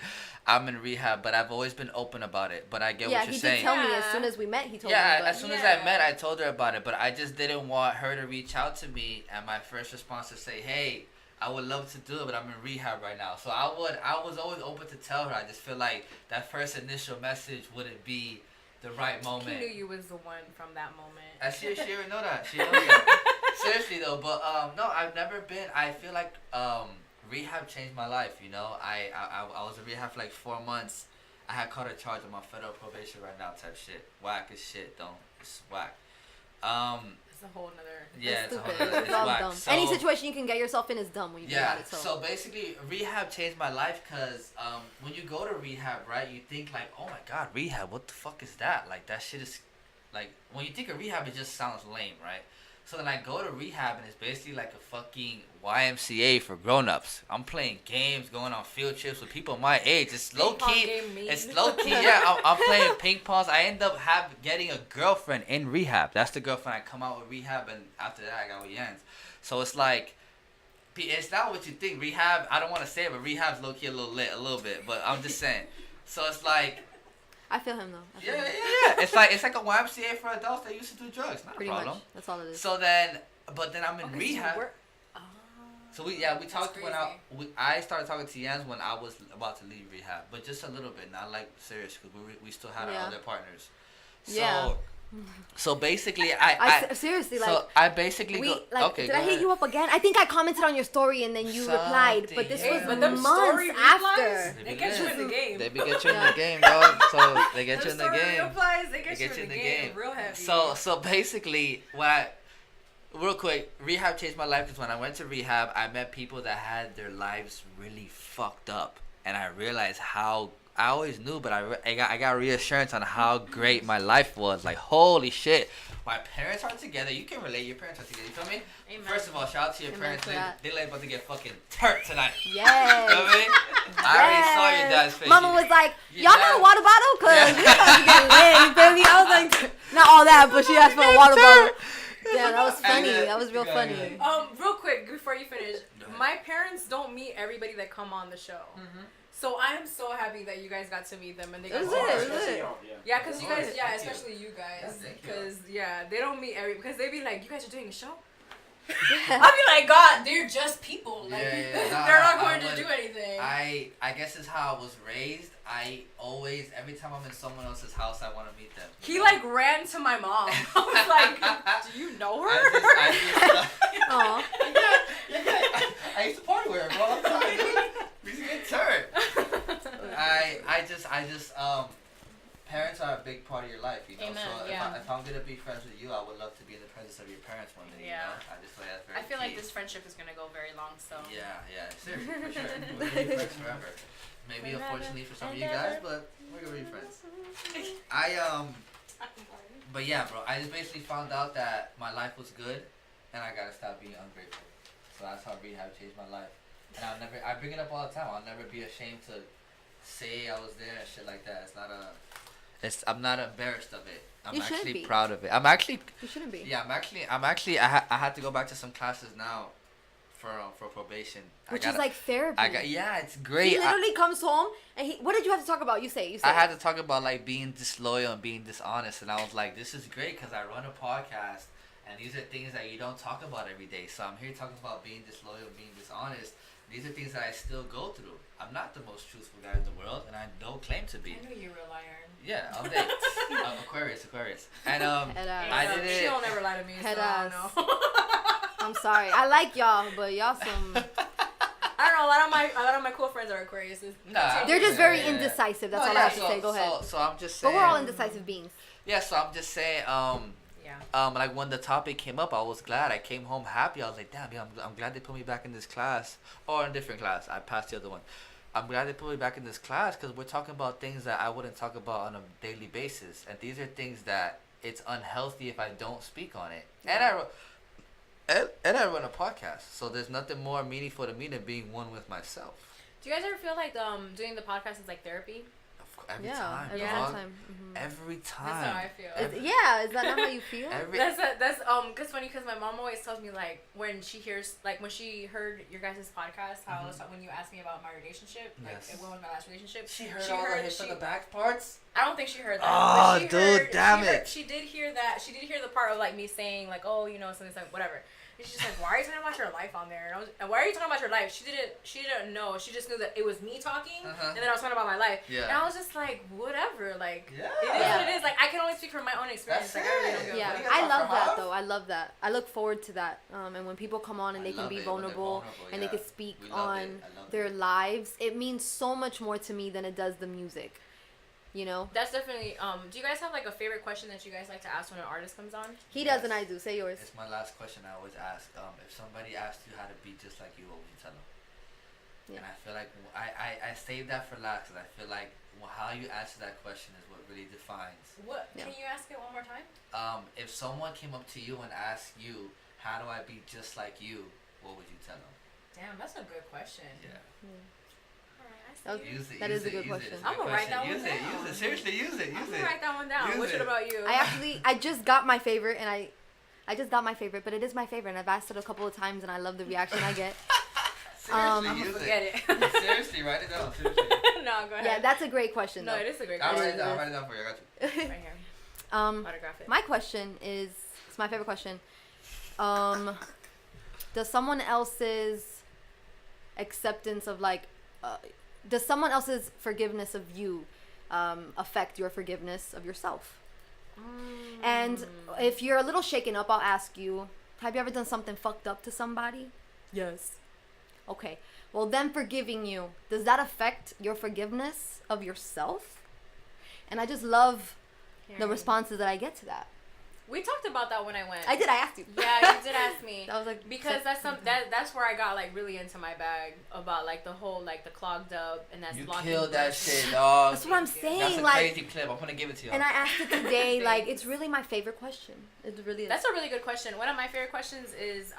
I'm in rehab." But I've always been open about it. But I get Yeah, what you're he saying. did tell me as Yeah. soon as we met. He told Yeah, me. But as soon as Yeah. I met, I told her about it. But I just didn't want her to reach out to me, and my first response to say, "Hey, I would love to do it, but I'm in rehab right now." So I was always open to tell her. I just feel like that first initial message wouldn't be the right He moment. knew you was the one from that moment. She already know that. She knows that. Seriously though, but no, I've never been. I feel like rehab changed my life. You know, I was in rehab for like 4 months. I had caught a charge of my federal probation right now type shit. Whack as shit, don't. It's whack. It's a whole nother. Yeah, it's, a whole stupid. other- it's all whack. dumb. So, Any situation you can get yourself in is dumb when you think yeah, about it. so basically, rehab changed my life because when you go to rehab, right, you think like, oh my god, rehab, what the fuck is that? Like, that shit is, like, when you think of rehab, it just sounds lame, right? So then I go to rehab and it's basically like a fucking YMCA for grown-ups. I'm playing games, going on field trips with people my age. It's low key. It's low key. Yeah, I'm playing ping pongs. I end up getting a girlfriend in rehab. That's the girlfriend I come out with rehab, and after that I got with Yanz. So it's like, it's not what you think. Rehab, I don't want to say it, but rehab's low key a little lit, a little bit. But I'm just saying. So it's like, I feel him though. I feel yeah. him. It's like a YMCA for adults that used to do drugs. Not Pretty a problem. much. That's all it is. So then, but then I'm in rehab. Oh. So we talked when I started talking to Yanz when I was about to leave rehab, but just a little bit, not like serious, because we still had Yeah. our other partners. So, Yeah. So basically, seriously, like, so I basically go. Okay, did go I hit ahead. you up again? I think I commented on your story and then you replied, but this Something. was Hey, but them months story after. replies, they get you in the game. They be get you in Yeah. the game, dog. So they get you Them in the story game. replies, they get you in the game. Real heavy. So basically, real quick, rehab changed my life because when I went to rehab, I met people that had their lives really fucked up, and I realized how. I always knew, but I got reassurance on how great my life was. Like, holy shit, my parents are together. You can relate. Your parents are together. You feel me? Amen. First of all, shout out to your Amen parents. to that. They like about to get fucking turned tonight. Yes. You know what I mean? I already saw your dad's face. Mama was like, Your y'all got a dad- water bottle? Cause Yeah. we about to get lit, you feel me? I was like, not all that, but she asked for a water bottle. Damn, that was funny. That was real funny. Real quick before you finish, my parents don't meet everybody that come on the show. So I am so happy that you guys got to meet them and they got It was to it, it was Especially it. y'all, Yeah, because you guys, Thank yeah, you. especially you guys, Yeah, thank you. because they don't meet because they be like, you guys are doing a show. Yeah. I'll be like, God, they're just people. Like, Yeah. Nah, they're not I going to would- do anything. I guess it's how I was raised. I always, every time I'm in someone else's house, I want to meet them. He like ran to my mom. I was like, do you know her? Aw. I used to party with her, bro. I'm sorry, dude. We used to get turned. I just parents are a big part of your life, you know. Amen, So yeah. if I'm gonna be friends with you, I would love to be in the presence of your parents one day. Yeah. You know? I just feel like that's very I feel like key. this friendship is gonna go very long. So Yeah, seriously, for sure. We're gonna be friends forever. Maybe Forever unfortunately for some of and you guys, ever. but we're gonna be friends. But yeah, bro, I just basically found out that my life was good, and I gotta stop being ungrateful. So that's how rehab changed my life. And I bring it up all the time. I'll never be ashamed to say I was there and shit like that. I'm not embarrassed of it. I'm You shouldn't actually be. proud of it. You shouldn't be. Yeah, I had to go back to some classes now for probation. Which is like therapy. It's great. He literally comes home and what did you have to talk about? You say. I had to talk about like being disloyal and being dishonest, and I was like, this is great because I run a podcast, and these are things that you don't talk about every day. So I'm here talking about being disloyal, being dishonest. These are things that I still go through. I'm not the most truthful guy in the world, and I don't claim to be. I know you're a liar. Yeah, I'm there. Aquarius. And Head ass. I did She it. don't ever lie to me. Head so I ass. don't know. I'm sorry. I like y'all, but y'all some. I don't know. A lot of my cool friends are Aquarius. Nah, They're just very Yeah. indecisive. That's No, all yeah, I have to say. Go ahead. So I'm just But saying. we're all indecisive beings. Yeah, so I'm just saying. Yeah. Like when the topic came up, I was glad. I came home happy. I was like, damn, I'm glad they put me back in this class or in a different class. I passed the other one. I'm glad they put me back in this class because we're talking about things that I wouldn't talk about on a daily basis, and these are things that it's unhealthy if I don't speak on it. And I run a podcast, so there's nothing more meaningful to me than being one with myself. Do you guys ever feel like doing the podcast is like therapy? Every time, every dog. time. Every time. That's how I feel. Is that not how you feel? That's cause funny because my mom always tells me like when she heard your guys' podcast how when you asked me about my relationship, like when was my last relationship, she heard the hit for the back parts. I don't think she heard that. Oh, but dude, damn it! She did hear that. She did hear the part of like me saying like, oh, something whatever. And she's just like, why are you talking about your life on there? And why are you talking about your life? She didn't know. She just knew that it was me talking, and then I was talking about my life. Yeah. And I was just like, whatever. Like, it is what it is. Like, I can only speak from my own experience. That's like, I really don't give a fuck. I love that though. I love that. I look forward to that. And when people come on and they can be vulnerable and they can speak on their lives, it means so much more to me than it does the music. That's definitely. Do you guys have like a favorite question that you guys like to ask when an artist comes on? He does and I do. Say yours. It's my last question I always ask. If somebody asked you how to be just like you, what would you tell them? Yeah. And I feel like I saved that for last because I feel like how you answer that question is what really defines. What? Can you ask it one more time? If someone came up to you and asked you, how do I be just like you, what would you tell them? Damn, that's a good question. Yeah. That is a good question. I'm gonna write that one down. Use it. Seriously, use it. I'm gonna write that one down. What about you? I just got my favorite, and I just got my favorite, but it is my favorite, and I've asked it a couple of times, and I love the reaction I get. Seriously, forget it. Seriously, write it down. Seriously. No, go ahead. Yeah, that's a great question. No, though. it is a great I'll question. write it down for you. I got you. Right here. Autograph it. My question is, it's my favorite question. Does someone else's acceptance of does someone else's forgiveness of you affect your forgiveness of yourself? And if you're a little shaken up, I'll ask you, have you ever done something fucked up to somebody? Yes. Okay. Well, them forgiving you, does that affect your forgiveness of yourself? And I just love the responses that I get to that. We talked about that when I went. I did. I asked you. Yeah, you did ask me. I was like, because that's where I got like really into my bag about like the whole like the clogged up and that's you blocking. killed that shit, dog. That's what I'm saying. That's a crazy clip. I'm gonna give it to you. And I asked it today. Like, it's really my favorite question. It really is. That's a really good question. One of my favorite questions is,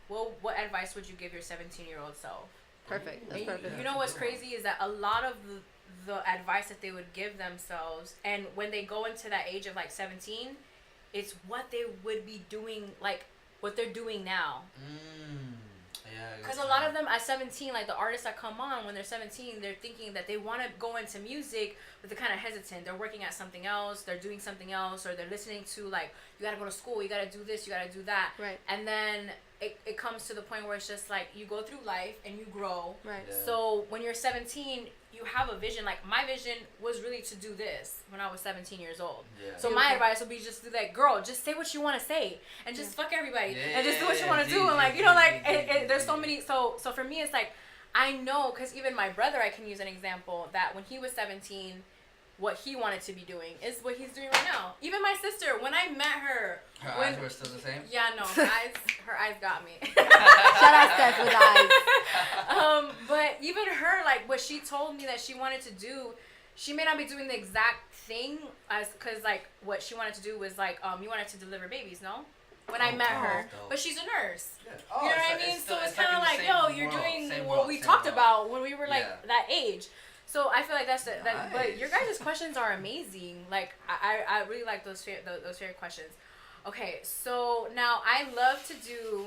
well, what advice would you give your 17-year-old self? Perfect. That's perfect. You know what's crazy is that a lot of the advice that they would give themselves, and when they go into that age of like 17, it's what they would be doing, like what they're doing now. Because a lot of them at 17, like the artists that come on when they're 17, they're thinking that they want to go into music, but they're kind of hesitant. They're working at something else, they're doing something else, or they're listening to like, you got to go to school, you got to do this, you got to do that. Right. And then it comes to the point where it's just like you go through life and you grow. Right. Yeah. So when you're 17, you have a vision. Like my vision was really to do this when I was 17 years old. Yeah. So my advice would be just do that. Girl, just say what you want to say and just fuck everybody and just do what you want to do. And like, there's so many. So for me, it's like, I know, because even my brother, I can use an example that when he was 17, what he wanted to be doing is what he's doing right now. Even my sister, when I met her. Her eyes were still the same? Yeah, no. Her eyes got me. Shout out Steph with eyes. But even her, like, what she told me that she wanted to do, she may not be doing the exact thing because, like, what she wanted to do was, like, you wanted to deliver babies, no? When I met her. But she's a nurse. Yeah. Oh, you know what I mean? So it's kind of like, yo, you're doing what we talked about when we were, like, that age. So I feel like that's it. Nice. But your guys' questions are amazing. Like, I really like those favorite questions. Okay, so now I love to do,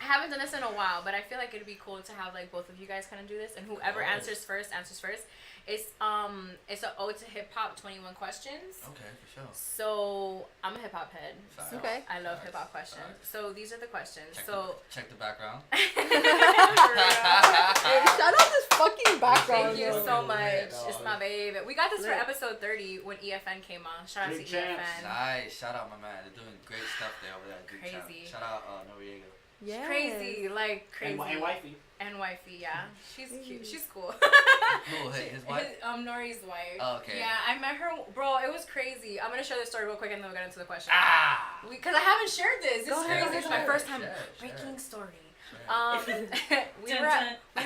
I haven't done this in a while, but I feel like it'd be cool to have like both of you guys kind of do this, and whoever answers first. It's an ode to hip hop, 21 questions. Okay, for sure. So I'm a hip hop head. So okay. I love hip hop questions. So these are the questions. Check the background. Shout out this fucking background. Thank you so much. It's my babe. We got this for episode 30 when EFN came on. Shout out to EFN. Nice. Shout out my man. They're doing great stuff there over there. Crazy. Shout out Noriega. Yeah. Crazy, like crazy. And wifey. And wifey, yeah. She's cute. She's cool. Who? His wife? Nori's wife. Oh, okay. Yeah, I met her. Bro, it was crazy. I'm gonna share this story real quick and then we'll get into the question. Ah! Because I haven't shared this. This is crazy. Share, This is my first time share. breaking story. We were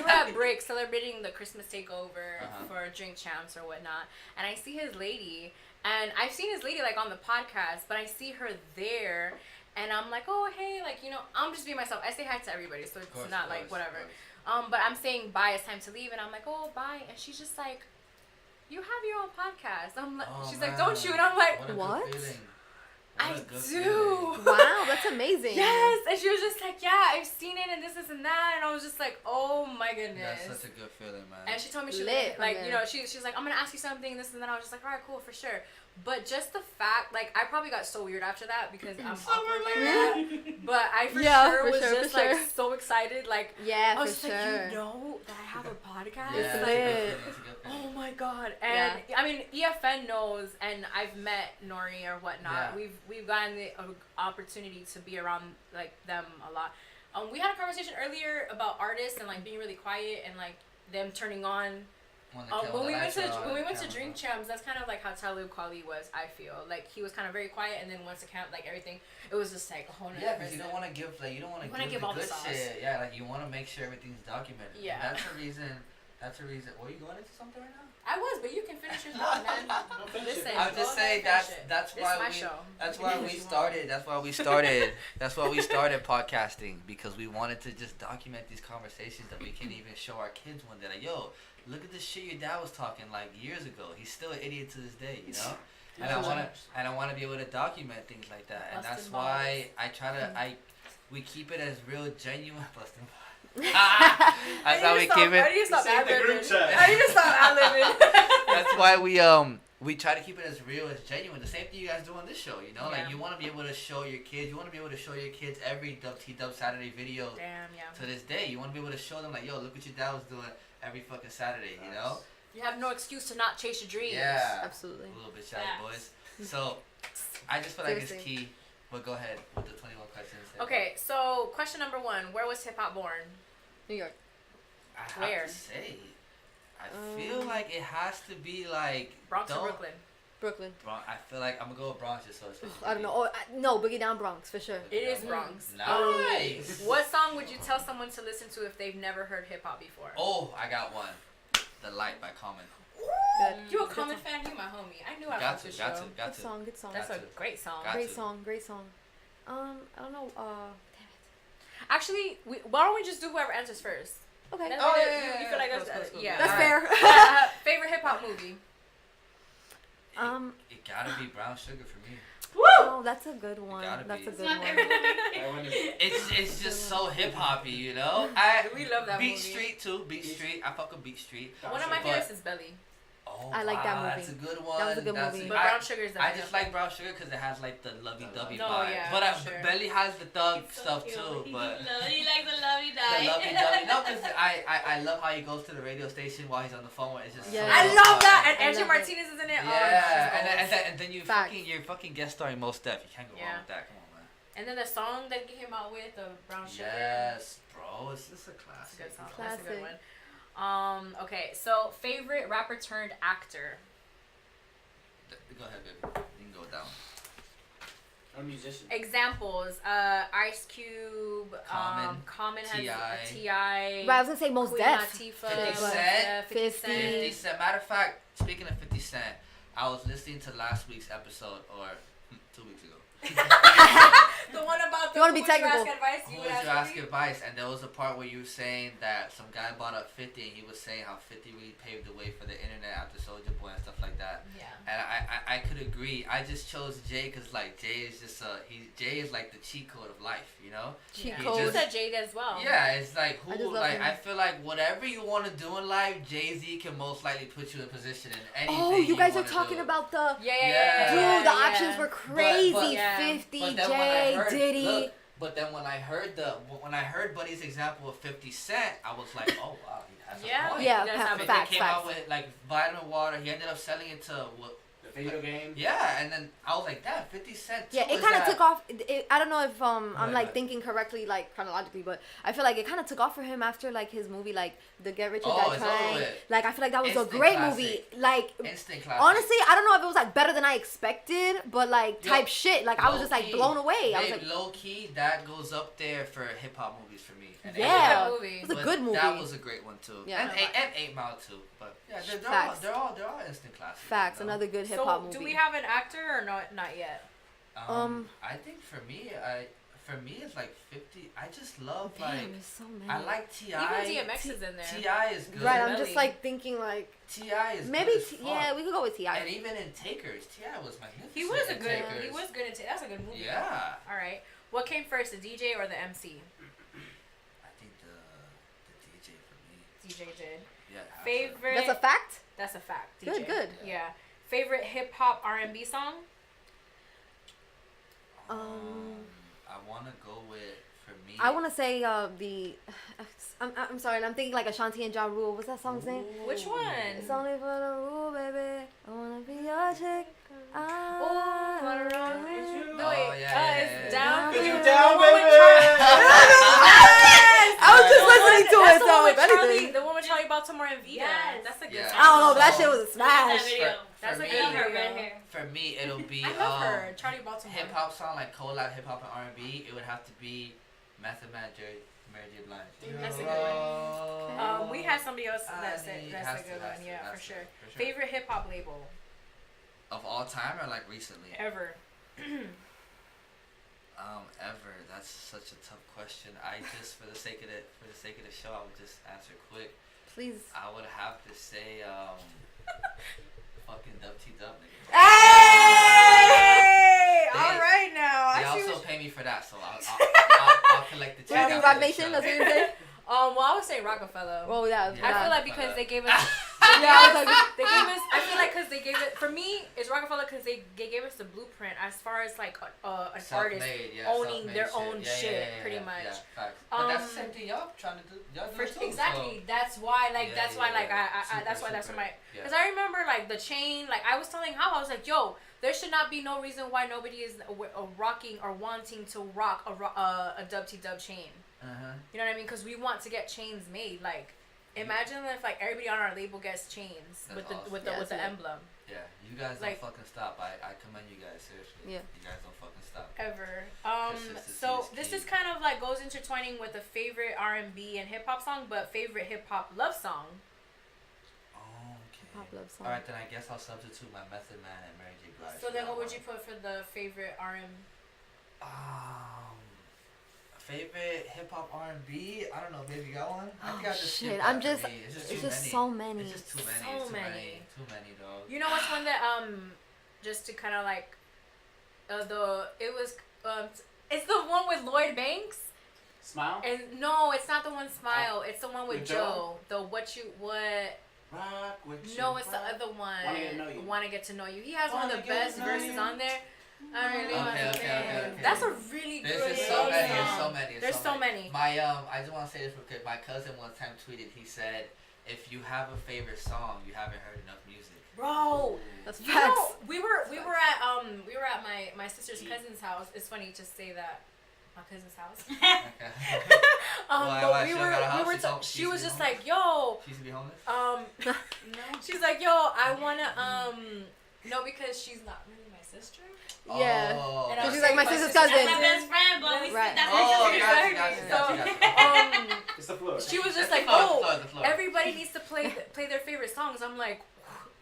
at Brick celebrating the Christmas takeover Uh-huh. for Drink Champs or whatnot, and I see his lady, and I've seen his lady like on the podcast, but I see her there, and I'm like, oh hey, like I'm just being myself. I say hi to everybody, so it's Course, not like whatever. But I'm saying bye. It's time to leave, and I'm like, oh bye, and she's just like, you have your own podcast. I'm like, Oh, she's man. like, don't you? And I'm like, What a What? good feeling. I What a good do. feeling. Wow, that's amazing. Yes, and she was just like, yeah, I've seen it and this and that, and I was just like, oh my goodness. That's such a good feeling, man. And she told me she Lit, like okay. she's like, I'm gonna ask you something, this and that. I was just like, all right, cool, for sure. But just the fact, like, I probably got so weird after that because I'm awkward like that. But I for sure was just like so excited, like Yeah, I was for just like, sure. you know that I have a podcast. Yeah, It's Like, lit. it's a good feeling. oh my god. And I mean EFN knows, and I've met Nori or whatnot. Yeah. We've gotten the opportunity to be around like them a lot. We had a conversation earlier about artists and like being really quiet and like them turning on. When we went to Drink Champs, that's kind of like how Talib Kweli was. I feel like he was kind of very quiet, and then once it like everything, it was just like a whole nother Yeah, because person. you don't want to give give the all the good sauce. shit. Yeah, like you want to make sure everything's documented. Yeah. And that's the reason. Were you going into something right now? I was, but you can finish your thought, man. Listen, I'm just go saying ahead and finish it. that's It's why my we show. that's why we started podcasting, because we wanted to just document these conversations that we can even show our kids one day. Like, yo, look at the shit your dad was talking like years ago. He's still an idiot to this day, you know. And I wanna be able to document things like that, and that's Bustin' why I try to we keep it as real, genuine. Bustin' That's how we keep I it. need to stop Save the group ad-libbing. chat. I need to stop ad-libbing. That's why we try to keep it as real, as genuine. The same thing you guys do on this show, you know? Yeah. Like, you want to be able to show your kids, every Dub T Dub Saturday video Damn, yeah. to this day. You want to be able to show them, like, yo, look what your dad was doing every fucking Saturday, you know? You have no excuse to not chase your dreams. Yeah. Absolutely. A little bit shy, Facts. boys. So, I just feel like it's Seriously. key. But go ahead with the 21 questions. Okay, so question number 1: where was hip hop born? New York. I have Where? to say, I feel like it has to be, like... Bronx or don't- Brooklyn? Brooklyn. I feel like I'm going to go with Bronx just so it's... I don't know. Oh, no, Boogie Down Bronx for sure. It is Bronx. Nice. What song would you tell someone to listen to if they've never heard hip hop before? Oh, I got one. The Light by Common. Good. You a Common fan? You my homie. I knew I Got liked to, this got show. to, got Good to. song. Good song. That's Got a to. great song. Got Great to. song. Great song. I don't know. Actually, why don't we just do whoever answers first? Okay. That's Oh, what yeah, you feel like cool, that's cool. yeah. That's Alright. fair. Favorite hip hop movie? It gotta be Brown Sugar for me. Oh, that's a good one. gotta That's be. a It's good not one. everyone. That one is It's just so hip hoppy, you know. We love that Beat movie. Street too. Beat Street. I fuck with Beat Street. One of my But- favorites is Belly. Oh, I like that wow, That's a movie. good one. That was a good movie. But Brown Sugar is the I just like Brown Sugar because it has like the lovey-dovey No, vibe. yeah, But sure. Belly has the thug He's so stuff cute. too. He But like the lovey the die. lovey-dovey. No, because I love how he goes to the radio station while he's on the phone. Where it's just Yeah. so I love that, fun. and I Angie love it. Martinez is in it. Yeah, and then you Facts. you're fucking guest starring Most Def. You can't go Yeah. wrong with that. Come on, man. And then the song that he came out with, the Brown Sugar. Yes, bro. It's just a That's a classic. good song. That's a good Classic. one. Okay, so favorite rapper turned actor. Go ahead, baby. You can go down. a musician. Examples: Ice Cube, Common has T.I. T.I. But I was gonna say Most Queen Def. Latifah, 50 Mos Cent. Def, 50 50. Cent. 50 Cent. Matter of fact, speaking of 50 Cent, I was listening to last week's episode, or 2 weeks ago. The one about the You wanna be who would you technical. ask advice? Who You would would you ask ask me? advice? And there was a part where you were saying that some guy bought up 50 and he was saying how 50 really paved the way for the internet after Soulja Boy and stuff like that. Yeah. And I could agree. I just chose Jay because like Jay is just Jay is like the cheat code of life, you know? Cheat Yeah. code. You said Jade as well. Yeah, it's like I just who love like him. I feel like whatever you want to do in life, Jay-Z can most likely put you in position in anything. Oh, you guys are wanna talking do. about the. Yeah. Dude, the yeah. options were crazy. but- yeah. 50, But then when I Jay, heard, Diddy. look, but then when I heard Buddy's example of 50 Cent, I was like, oh wow, he has Yeah. a point. Yeah, He does have a But facts, they came out facts. with like vitamin water. He ended up selling it to what? video game. Yeah, and then I was like, damn, 50 Cent. Yeah, too, it is kind of that- took off. I don't know if I'm Right, like right. thinking correctly, like chronologically, but I feel like it kind of took off for him after like his movie, like The Get Rich or Oh, Die it's over Trying. with. Like I feel like that was Instant a great classic. movie. Like Instant classic. honestly, I don't know if it was like better than I expected, but like Yo, type shit. Like I was just like low-key, blown away. I was babe, like, low key, that goes up there for hip hop movies for me. And Yeah. Good movie. It was a but good movie. That was a great one too. Yeah. And 8 Mile too. But yeah, they're Facts. all instant classics. facts. you know? Another good hip So, hop movie. do we have an actor or not yet? I think for me, it's like 50. I just love Damn, like there's so many. I like Ti. Even DMX is in there. Ti is good. Right, I'm Really? just like thinking like Ti is maybe good as fuck. yeah, we could go with Ti. And even in Takers, Ti was magnificent. He was a in good. Takers. He was good. That's a good movie. Yeah. All right. What came first, the DJ or the MC? I think the DJ for me. DJ did. Yeah. it has to. Favorite. That's a fact. That's a fact. Good, DJ. good. Yeah. Favorite hip hop R&B song? I want to go with for me. I want to say the. I'm sorry, I'm thinking like Ashanti and Ja Rule. What's that song's name? Which one? It's only for the rule, baby. I wanna be your chick. Oh, Oh, yeah, it's yeah, down. yeah. You Yeah. down, The one with baby? I was just listening to That's it, the so one if with Charlie, anything. the one with Charlie Baltimore and Vita. Yes. That's a good Yeah. song. I don't know, but that shit was a That smash. video. That's For a me, good Love her video. red hair. For me, it'll be I love her, Charlie Baltimore. hip hop song like collab hip hop and R&B. It would have to be Method Man, Mary J. Blige. That's a good one. We had somebody else that's Audi. that's Has a to, good has one, to, yeah, has for to, sure. for sure. Favorite hip hop label Of all time or like recently? ever? Ever. That's such a tough question. I just for the sake of the show, I would just answer quick. Please. I would have to say fucking Dub T Dub nigga. Hey! They- All right now. They I see also what pay me for that, so I'll collect the check. What do you think, after Rock the Nation? show. That's what you say? well, I would say Rockefeller. Oh yeah. Yeah. I feel like Yeah. because they gave us. Yeah, I was like, They gave us. I feel like because they gave it. For me, it's Rockefeller because they gave us the blueprint as far as like an artist Self-made, yeah, owning self-made their shit. own Yeah, shit, yeah, yeah, pretty yeah, much. Yeah, facts. But that's the Um, same thing y'all trying to do. Y'all do For, it too. exactly. That's why. Like Yeah, that's yeah, why. yeah. Like I Super, that's why. That's super. what my. Yeah. Because I remember like the chain. Like I was telling how I was like, yo, there should not be no reason why nobody is rocking or wanting to rock a Dub T Dub chain. You know what I mean? Because we want to get chains made. Like, imagine if like everybody on our label gets chains That's with the awesome. with the Yeah, with the that's emblem Yeah, you guys Like- don't fucking stop. I commend you guys seriously. Yeah. You guys don't fucking stop. ever. Consistency So is this key. is kind of like goes intertwining with a favorite R&B and hip hop song, but favorite hip hop love song. Okay. Pop love song. All right, then I guess I'll substitute my Method Man and Mary J. Blige. So for then, that what would one. you put for the favorite R&B? Favorite hip hop R&B? I don't know. Baby, you got one? I think I just shit, skipped I'm that for just- me. It's It's too just many. so many. It's just too many. So too many. many. Too many, dog. You know what's one that just to kind of like it's the one with Lloyd Banks. Smile. And no, it's not the one Smile. It's the one with With Joe. Joe? The what? Rock with you. No, it's the rock. other one. Wanna Get to Know You. Wanna Get to Know You. He has one of Wanna the Get best to Know verses You. on there. I really want Okay, to okay, say. okay, okay. That's a really There's good just so many. song. There's so many. There's so many. My I just want to say this real quick. My cousin one time tweeted. He said, "If you have a favorite song, you haven't heard enough music." Bro, That's you facts. know, we were at my sister's cousin's house. It's funny to say that. My cousin's house. Okay. Why- But why? we She don't were got a house? we She's were home- she she's was be just homeless? like, yo, She used to be homeless. No. she's like, yo, I wanna no, because she's not really my sister. Yeah. Oh, And I So was she's like my saying sister's That's cousin. my best friend, but we Right. that's Oh, my sister's gotcha, cousin. gotcha. It's the floor. She was just That's like, the floor, oh, the floor, the floor. everybody needs to play their favorite songs. I'm like,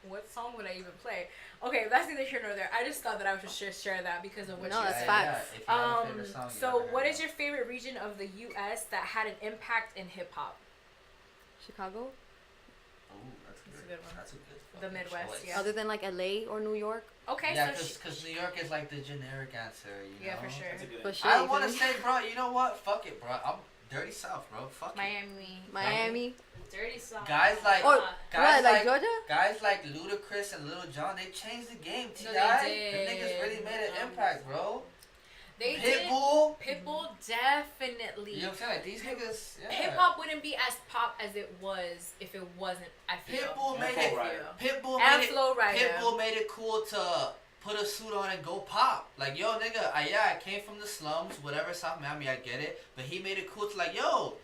what song would I even play? Okay, that's neither here nor there. I just thought that I would just share that because of what No, she that's said. facts. If you have a favorite song, you So haven't what heard is your favorite region of the U.S. that had an impact in hip hop? Chicago. Oh, that's That's a good. good one. That's a good. The fucking Midwest, choice. yeah. Other than like LA or New York. Okay, Yeah, so because New York is like the generic answer, you know? yeah, for sure. That's a good For one. sure. I you want to feel me? say, bro, you know what? Fuck it, bro. I'm Dirty South, bro. Fuck it. Miami. Miami. Dirty song. Guys like, Or guys what? Like Georgia? guys like Ludacris and Lil Jon, they changed the game. Ti, No, them they did. niggas really made an impact, bro. They did. Pitbull. Pitbull definitely. You know what I'm saying? Like these niggas, yeah. Hip hop wouldn't be as pop as it was if it wasn't. I feel. Pitbull made Flow it. Rider. Pitbull And made it. Flow Rider. Pitbull made it cool to put a suit on and go pop. Like, yo, nigga, I came from the slums, whatever, South Miami, I get it. But he made it cool to like, yo,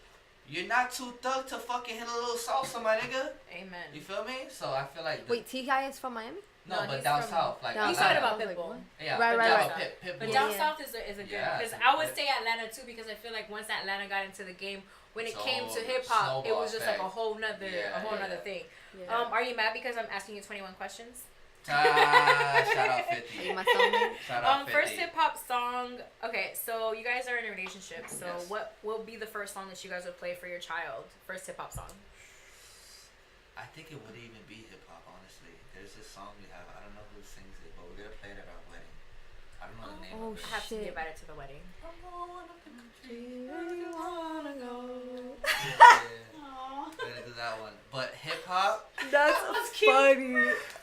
you're not too thug to fucking hit a little salsa, my nigga. Amen. You feel me? So I feel like. Wait, T.I. is from Miami? No, No, but he's down from- south, like down You south. said Atlanta. about Like, Pitbull. what? Yeah, Right, but right, down- right. Pitbull. But Yeah. down south is a good Yeah, because it's I would good. say Atlanta too because I feel like once Atlanta got into the game, when it It's came to all hip hop, it snowball was just like a effect. whole nother Yeah. thing. Yeah. Are you mad because I'm asking you 21 questions? Shout out Are 50. you my soulmate? Shout out 50. First hip hop song. Okay, so you guys are in a relationship. So Yes. what will be the first song that you guys would play for your child? First hip hop song. I think it would even be hip hop, honestly. There's this song we have, I don't know who sings it, but we're gonna play it at our wedding. I don't know the name Oh, of it. I have to be Shit. invited to the wedding. Yeah. We're gonna do that one. But hip hop, That's funny.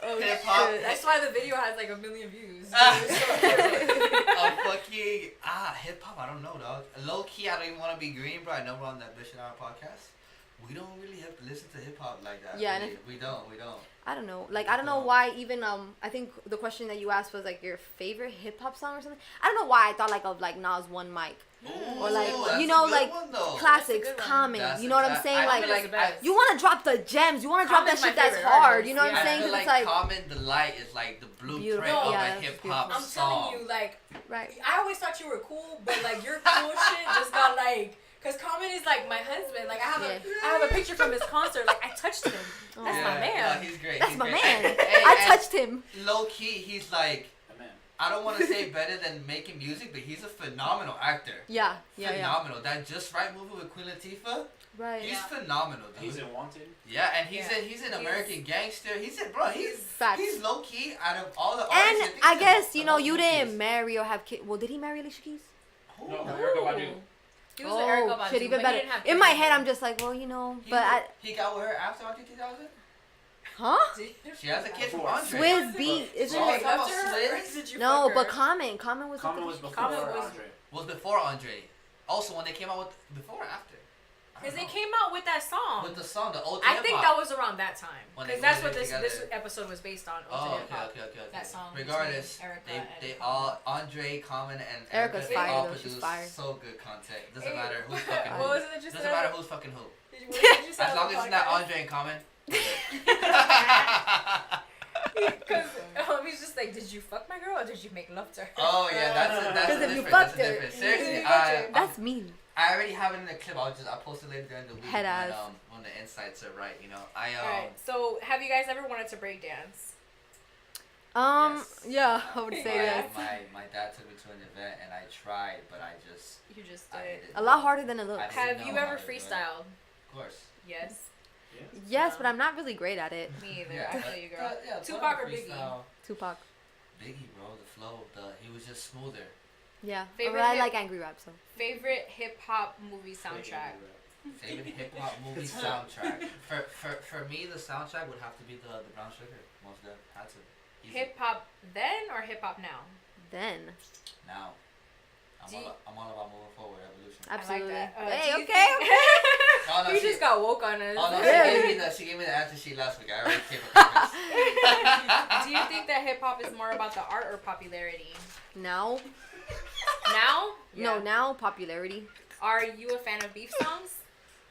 Oh, hip hop, shit. That's why the video has like 1 million views. fucking hip hop. I don't know, dog. Low key, I don't even want to be green, bro. I know we're on that Ambition Hour podcast. We don't really have to listen to hip hop like that. Yeah, and we don't. I don't know. Like, I don't know why even, I think the question that you asked was, like, your favorite hip-hop song or something. I don't know why I thought, like, of, like, Nas One Mic. Ooh, Or, like, that's you know, a good like, one, though. Classics, That's a good one. Common. That's You a know what I'm cla- saying? I Like, feel like the best. you want to drop the gems. You want to drop that Common's my shit that's favorite hard. artist. You know what Yeah. I'm I saying? feel Because like it's like, Common the Light is like the blueprint Beautiful. of Yeah, a that's hip beautiful. hop I'm song. telling you, like, right. I always thought you were cool, but like your cool shit just got like, cause Common is like my husband. Like I have a picture from his concert. Like I touched him. That's Yeah. my man. No, he's great. That's he's my great. man. Hey, I and touched him. Low key, he's like, The man. I don't want to say better than making music, but he's a phenomenal actor. Yeah. Phenomenal. That Just Right movie with Queen Latifah, Right. he's phenomenal, dude. He's in Wanted. Yeah, and he's Yeah. an American gangster. He's Facts. he's low key out of all the artists. And think I he's guess, the you know, most you movies. didn't marry or have kids. Well, did he marry Alicia Keys? Who? No, Ooh. Erykah Badu. He was with Erykah Badu, shit, even but he better. didn't have In my kids. head, I'm just like, well, you know, He, but I, he got with her after Audi 2000? huh? She has a kid from Before. Andre. Swizz beat, Did isn't you Oh, it? make up to talking about her, or Swizz? did you No, fuck but her? Common was. Common was before Common was- Andre. Was before Andre. Also, when they came out with before or after? I Because don't they know. came out with that song. with the song, the old I hip think hop. that was around that time. When they Because that's put what it this together. episode was based on. Oh, Ultimate Hip Hop. okay. That song Regardless, between Erykah they and all Andre, Common, and Erykah's Erykah, they fire, all though. She's produce fire. so good content. Doesn't Hey, matter who's fucking who. What was it that you Doesn't said? matter who's fucking who. What did you say As on long the as it's not podcast? Andre and Common. Because he's just like, did you fuck my girl or did you make love to her? Oh yeah, that's a 'Cause if different. you That's fucked a her. different. Seriously, You fucked her. That's mean. I already have it in the clip. I'll post it later during the week Head ass. when the insights are right. You know, I Alright, so have you guys ever wanted to break dance? Yes. Yeah, I would say Yeah. yes. my dad took me to an event and I tried, but I just You just I did. hated A lot harder than it looks. I didn't Have know you how ever to do it. freestyled? Of course. Yes. Yeah. Yes, but I'm not really great at it. Me either. Yeah, I feel you, girl. Yeah, Tupac or Biggie? freestyle. Tupac. Biggie, bro, the flow, he was just smoother. Yeah. Favorite But I hip- like angry rap, so. Favorite hip hop movie soundtrack. Favorite hip hop movie soundtrack. For me, the soundtrack would have to be the Brown Sugar. Most of them had to. Easy. Hip hop then or hip hop now? Then. Now. Do you- I'm all about moving forward, evolution. Absolutely. I like that. Hey, do you okay, think- Oh, no, You she- just got woke on us. Oh no, Yeah. she gave me the answer sheet last week. I already came across this. Do you think that hip hop is more about the art or popularity? Now? Now? No, now popularity. Are you a fan of beef songs?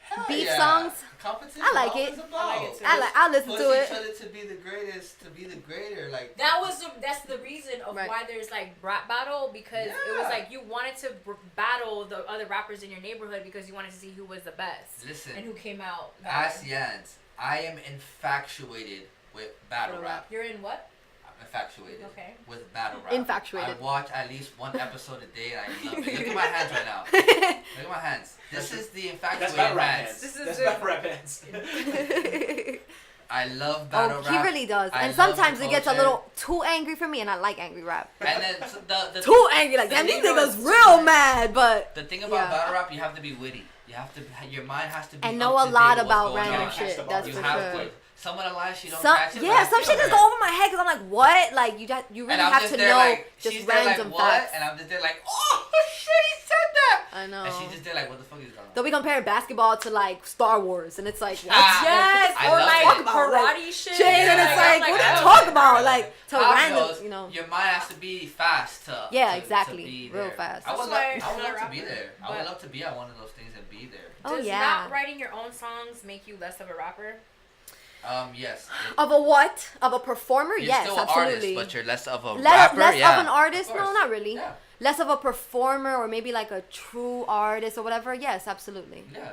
Hell Beef yeah. songs? Competition. I like all it. is about. I like it too. I listen Push to each it. other to be the greatest, to be the greater. Like That's the reason of Right. why there's like rap battle, because it was Yeah. like you wanted to battle the other rappers in your neighborhood because you wanted to see who was the best listen, and who came out. ask Yanz. I am infatuated with battle rap. You're in what? I'm infatuated Okay. with battle rap. Infatuated. I watch at least one episode a day and I love it. Look at my hands right now. Look at my hands. This is the That's infatuated battle rap hands. hands. This is That's it. battle rap hands. I love battle Oh, rap. he really does. I And love sometimes the it gets a culture. little too angry for me, and I like angry rap. And then the Too angry, like, damn, You these know niggas what's- real mad, but. The thing about Yeah. battle rap, you have to be witty. You have to, your mind has to be. And know up a to lot date with about what's going random on. Catch shit, the that's You for have sure. to. Some of the lines you don't Some, catch it. yeah, but I some feel shit just her. go over my head because I'm like, what? Like, you really And I'm have just to there know like, just she's there random like, what? facts. And I'm just there like, oh shit, he said that. I know. And she just did like, what the fuck is going on? They'll be comparing basketball to like Star Wars, and it's like, what? Yes, I or love like it. karate shit. Shit, and it's I'm like, what I are you don't talking know. about? Like, to How random, goes, you know. Your mind has to be fast to Yeah, to exactly. be Real there. fast. I would, That's love, why I would I'm a love to be rapper, there. I would but- love to be at one of those things and be there. Oh, Does yeah. not writing your own songs make you less of a rapper? Yes. Of a what? Of a performer? You're Yes, still an absolutely. artist, but you're less of a less rapper. Yeah. of an artist? Of No, course. not really. Yeah. Less of a performer, or maybe like a true artist or whatever. Yes, absolutely. Yeah.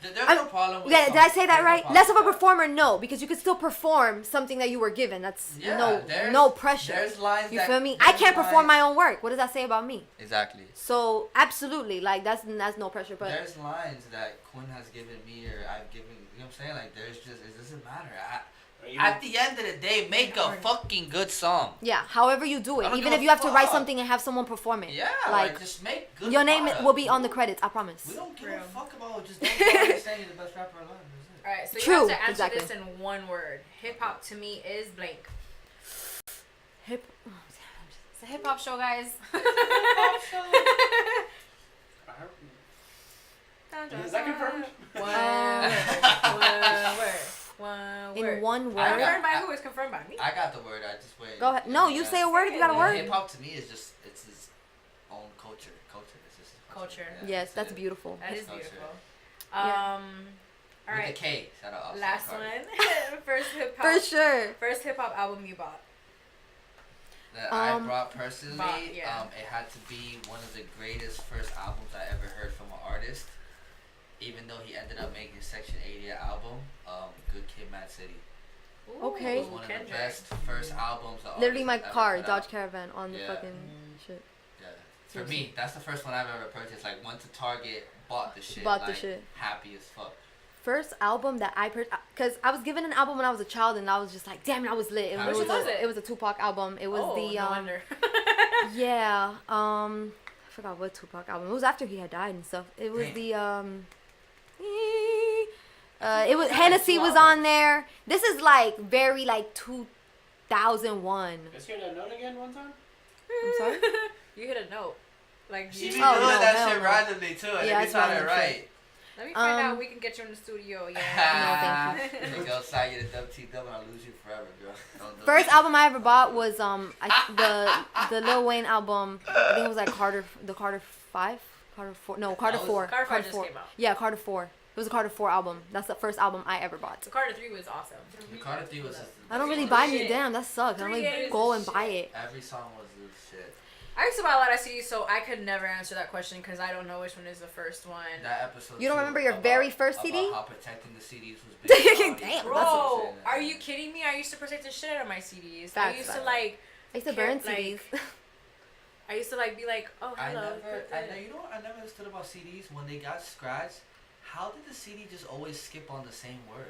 There's I'm- no problem with Yeah, did I songs. say that There's no right? problem Less of a with that. performer, no, because you could still perform something that you were given. That's Yeah, there's- no pressure. There's lines You that, feel me? I there's can't perform lines- my own work. What does that say about me? Exactly. So absolutely, like that's no pressure. But There's lines that Quinn has given me or I've given. You know what I'm saying? Like there's just it doesn't matter. At the end of the day, make a fucking good song. yeah, however you do I it, don't even give if a you have to write fuck. something and have someone perform it. Yeah, like like just make good. your name product. will be on the credits. I promise. We don't give Real. a fuck about just don't go saying you're the best rapper alive. That's it. Alright, so True, you have to answer exactly. this in one word. Hip hop to me is blank. Hip. It's a hip hop show, guys. Is that confirmed? One In word. one I word. got- Confirmed by who? Is confirmed by me. I got the word. I just wait. Go ahead. No, you say a word if you got a word. Hip hop to me is just it's his own culture. Culture. It's just his Culture. Yeah, Yes, that's it. beautiful. That is Culture. beautiful. Yeah. All With right. the K. Shout out. Austin Last Carter. one. First hip For hop. sure. First hip hop album you bought. That I Um, brought personally, yeah. it had to be one of the greatest first albums I ever heard from an artist. Even though he ended up making Section 80 album, Good Kid, Mad City. Ooh, Okay. It was one of the Kendrick. best first albums. the Literally my artist has car, ever put Dodge out. Caravan, on the Yeah. fucking shit. Yeah. For me, that's the first one I've ever purchased. Like went to Target, bought the shit. Bought the like, shit. Happy as fuck. First album that I purchased, because I was given an album when I was a child, and I was just like, damn it, I was lit. It, Which was, was a, it? it was a Tupac album. It was Oh, the no wonder. yeah, I forgot what Tupac album. It was after he had died and stuff. It was Damn. it was Hennessy was on there. This is like very like 2001. Let's hear that note again one time. I'm sorry. You hit a note. Like She you- be Oh, doing no, that hell shit no. randomly too, and Yeah, it it's be sounding random shit. right. Let me find out. Um, We can get you in the studio. Yeah. No, thank you. Nigga outside, get a WT double, and I'll lose you forever, girl. Don't do First it. album I ever bought was the Lil Wayne album. I think it was like Carter 5, Carter 4. No, Carter was- 4. Carter 5 just came out. Yeah, Carter 4. It was a Carter 4 album. That's the first album I ever bought. So Carter 3 was awesome. The Carter 3 was. I don't really buy Shit. me. Damn, that sucks. I don't 3 really is go and shit. buy it. Every song was the shit. I used to buy a lot of CDs, so I could never answer that question because I don't know which one is the first one. That episode. You don't too, remember your about- very first about CD? How protecting the CDs was big. on Audi. Damn, Bro, that's are you kidding me? I used to protect the shit out of my CDs. I Facts, used to facts. like, I used to Care- burn like, CDs. I used to like be like, oh I hello. never, you know what I never understood about CDs when they got scratched. How did the CD just always skip on the same word?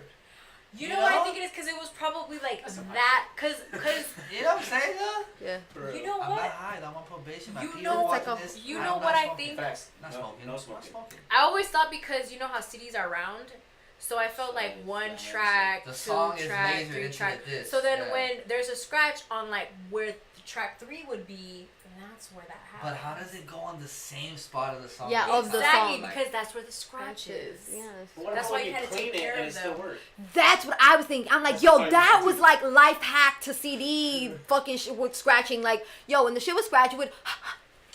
You You know what I know? think it is? Because it was probably like That's a that. Cause You know what I'm saying, though? Yeah. For you real. know I'm what? not high. I'm on probation. My You people know- watching It's like a- this. you I'm know not what I smoking. think? Facts. Not No, smoking. no Not smoking. smoking. I always thought because you know how CDs are round, so I felt like one track, The two song is track, lasered three into track. the disc. So then yeah. when there's a scratch on like where the track 3 would be, that's where that happens. But how does it go on the same spot of the song? Yeah, of the Exactly, song. because that's where the scratch is. Yeah. But what That's about why when you had to clean take it care and of it still them. works? That's what I was thinking. I'm like, That's yo, the that part was too. like life hack to CD fucking shit with scratching. Like, yo, when the shit was scratched, you would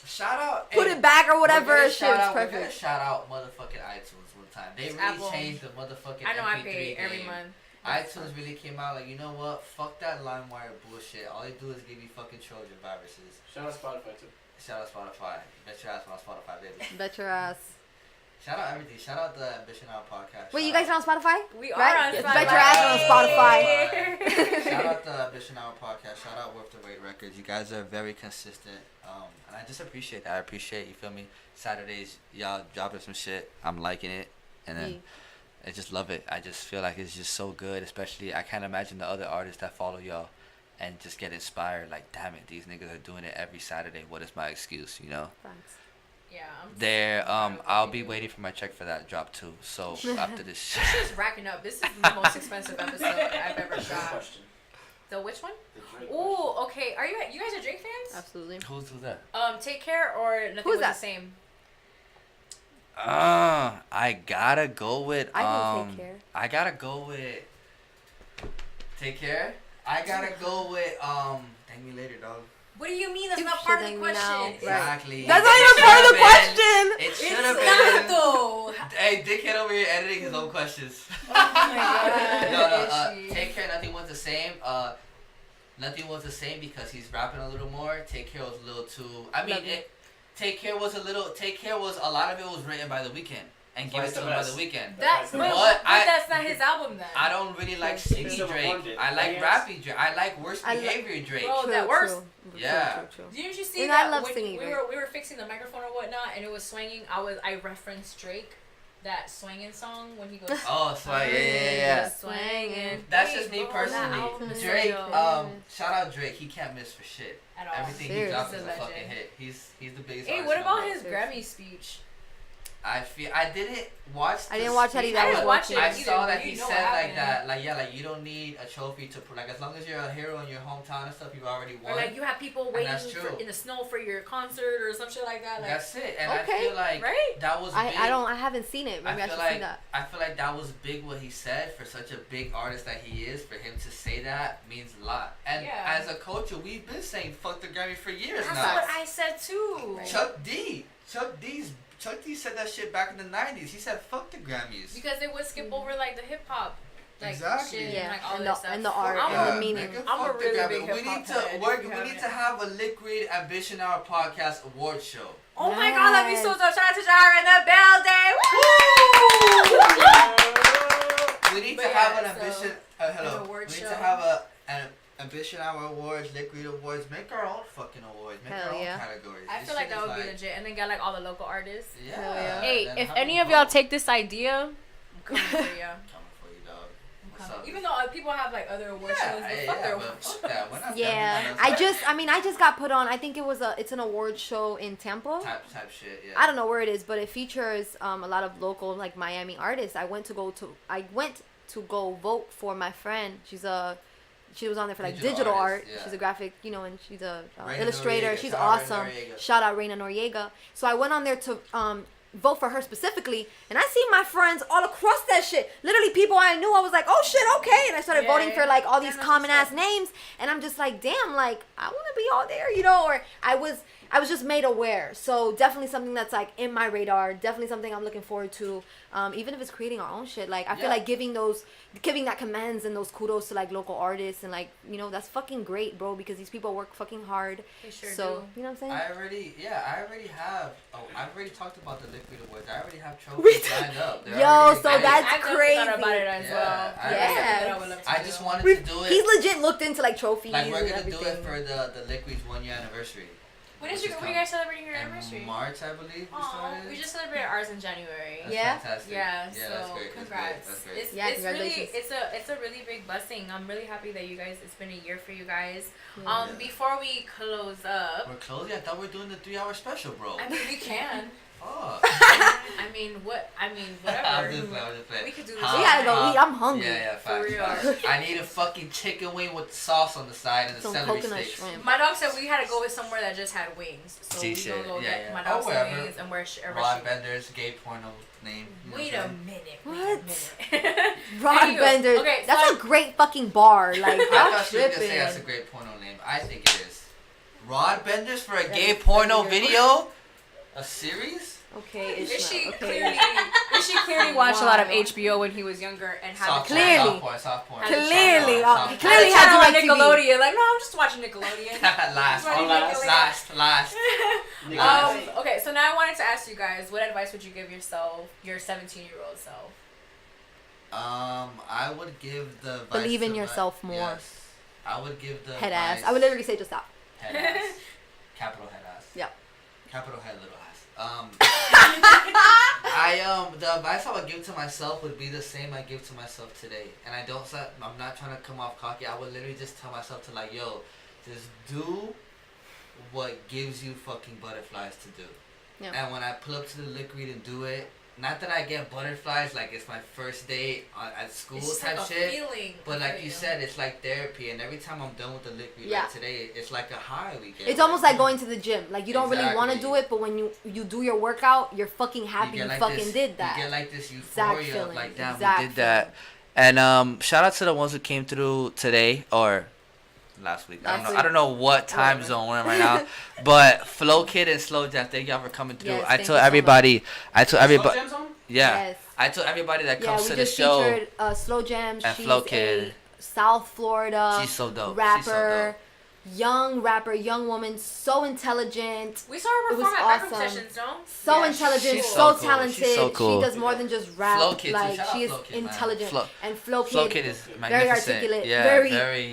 Shout out. put hey, it back or whatever. we're gonna Shit was shout out- We're gonna perfect. shout out motherfucking iTunes one time. They really Apple. changed the motherfucking I know I MP3 pay every game. month. iTunes really came out like, you know what? Fuck that LimeWire bullshit. All they do is give you fucking Trojan viruses. Shout out Spotify too. Shout out Spotify. Bet your ass on Spotify, baby. Bet your ass. Shout out everything. Shout out the Ambition Hour podcast. Wait, you Shout guys are on Spotify? We are Right? on Yes, Spotify. bet your ass on Spotify. Shout out the Ambition Hour podcast. Shout out Worth the Wait Records. You guys are very consistent. And I just appreciate that. I appreciate, you feel me? Saturdays, y'all dropping some shit. I'm liking it. And then I just love it. I just feel like it's just so good. Especially, I can't imagine the other artists that follow y'all and just get inspired. Like, damn it, these niggas are doing it every Saturday. What is my excuse, you know? Thanks. Yeah. There, I'll be waiting for my check for that drop too. So after this shit. This is racking up. This is the most expensive episode I've ever Drake shot. question. The which one? The Drake Ooh, okay. Are you guys are Drake fans? Absolutely. Who's that? Take Care or Nothing Who's Was that? the Same? I gotta go with I can Take Care. I gotta go with Take Care. I gotta go with Thank Me Later, dog. What do you mean? That's You not part of should the thank me now. question. Exactly. That's not even part of the question. It should It's have not been. though. Hey, dickhead over here editing his own questions. Oh my god. No, Ishy. Take Care, Nothing Was the Same. Nothing Was the Same because he's rapping a little more. Take Care was a little too. I mean, Love it. Take Care was a little. Take Care was a lot of it was written by The Weeknd and given That's to the him by best. The Weeknd. That's But but I- that's not his album then. I don't really like True. singing Still Drake. performed it. I like Yes. rapping Drake. I like worst I lo- behavior Drake. Bro, that works. Yeah. True. Didn't you see And I that love when singing we Drake. were fixing the microphone or whatnot and it was swinging? I referenced Drake, that swinging song when he goes. Oh, so yeah. Swinging. That's just me Bro, that personally. album is Drake, so dope. shout out Drake. He can't miss for shit. At all. Everything he Seriously. drops He's is a a fucking legend. hit. He's the biggest. Hey, artist what in the about world. his Grammy speech? I didn't watch. I didn't watch that either. I I was didn't watch watching. it. I either, saw but that you he know said what like happened. that, like you don't need a trophy to like as long as you're a hero in your hometown and stuff, you've already won. Or like you have people waiting that's true. in the snow for your concert or some shit like that. Like, That's it, and Okay. I feel like right? that was big. I haven't seen it. Maybe I feel should like see that. I feel like that was big what he said for such a big artist that he is. For him to say that means a lot. And Yeah. as a culture, we've been saying fuck the Grammy for years That's now. what I said too. Right. Chuck D said that shit back in the 90s. He said fuck the Grammys. Because they would skip over like the hip hop, like Exactly. shit, Yeah, and like all and that the- stuff. and the art I'm and a- the meaning. nigga, I'm a fuck the really Grammy. big We hip-hop need to head, work. if you We need haven't. to have a Liquid Ambition Hour podcast award show. Oh my god, that'd be so Yes. dope! Shout out to Jara in the building. Woo! We need But to yeah, have an so, ambition. an Hello. award We need show. to have an Ambition Hour awards, Liquid awards. Make our own fucking awards. Make Hell our own yeah. categories. I This feel like shit that is would be legit, and then get like all the local artists. Yeah. Hell yeah. Hey, then if have any them of y'all vote. take this idea, I'm coming for you. Coming for you, dog. What's up? Even though people have like other award shows, but yeah, fuck their but award fuck that. We're not Yeah, definitely not I just got put on. I think it's an award show in Tampa. type shit. Yeah. I don't know where it is, but it features a lot of local like Miami artists. I went to go vote for my friend. She was on there for like Digital digital art. artist, yeah. She's a graphic, and she's a Reina illustrator. Noriega. She's Shout out Reina awesome. Noriega. Shout out Reina Noriega. So I went on there to vote for her specifically, and I see my friends all across that shit. Literally people I knew. I was like, oh shit, okay, and I started Yeah, voting yeah. for like all Yeah, these that's common what's ass names, and I'm just like, damn, like I want to be all there, or I was just made aware. So definitely something that's like in my radar. Definitely something I'm looking forward to. Even if it's creating our own shit. Like I feel Yeah. like giving that commands and those kudos to like local artists and like that's fucking great, bro. Because these people work fucking hard. They sure So do. you know what I'm saying? I already have. Oh, I've already talked about the Liquid Awards. I already have We trophies did. lined up. They're Yo, already so ready. that's I definitely crazy. thought about it as Yeah, well. I already- That's something I would love to I do. just wanted We've- to do it. He's legit looked into like trophies Like we're and gonna do everything. it for the Liquid's 1 year anniversary. When is which your, is when you guys celebrating your In anniversary? March, I believe. We Aw, started. we just celebrated ours in January. That's Yeah? fantastic. Yeah, Yeah, so that's great. congrats. That's great. It's, Yeah, it's really congratulations. it's a really big blessing. I'm really happy that you guys. It's been a year for you guys. Yeah. Before we close up, We're closing. I thought we were doing the 3-hour special, bro. I mean we can. Fuck. I mean whatever. I was just playing. We could do this. We gotta go eat. I'm hungry. Yeah, For facts, real. facts. I need a fucking chicken wing with sauce on the side and the Some celery coconut sticks. shrimp. My dog said we had to go with somewhere that just had wings. So See we shit. gonna go Yeah, get yeah. my dog some wherever. wings and where Rod Bender's gay porno name. You know Wait what a I'm minute. What? Wait a minute. Rod Anywho, Bender. okay, That's so a great fucking bar. Like I y'all thought you were gonna say that's a tripping. great porno name. I think it is. Rod Bender's for a That gay is porno pretty good. video? A series? Okay, Is Ishmael, she okay. clearly watched a lot of Wow. HBO when he was younger and had Soft Clearly. Soft porn. Clearly, Soft he porn. clearly had had on DirecTV. Nickelodeon. Like, no, I'm just watching Nickelodeon. last, Right, last. Okay, so now I wanted to ask you guys, what advice would you give yourself, your 17-year-old self? I would give the advice Believe in to my- yourself more. Yes. I would give the Head ass. advice- I would literally say just stop. Head ass. Capital head ass. Yep. Capital head little ass. The advice I would give to myself would be the same I give to myself today. And I'm not trying to come off cocky. I would literally just tell myself to like, yo, just do what gives you fucking butterflies to do. Yeah. And when I pull up to the Liquid and do it, not that I get butterflies like it's my first day at school It's just type like a shit. feeling. But like you said, it's like therapy, and every time I'm done with the liquid, Yeah. like today, it's like a high we get. It's almost like going to the gym. Like you don't really want to Exactly. do it, but when you do your workout, you're fucking happy you, get like fucking this, did that. You get like this Exact euphoria feeling. of like, damn, Exact we did that. And shout out to the ones who came through today or last week. Last week. I don't know what time Whatever. zone we're in right now. But Flow Kid and Slow Jam, thank y'all for coming through. Yes, I thank told you so everybody. I told everybody. Slow Jam Zone? Yeah. Yes. I told everybody that Yeah, comes we to the just show. featured Slow Jam. And She's Flo Kid. a South Florida She's so dope. rapper, She's so young rapper, young woman, so intelligent, We saw her It was perform at backup awesome. sessions, no? so Yeah, intelligent, she's so, so cool. talented. She's so cool. She does more than just rap. Flo Kid, too. like Shout out she is Flo Kid, man. intelligent. Flo- And Flo Flow Kid, Kid is very magnificent. articulate, Yeah, very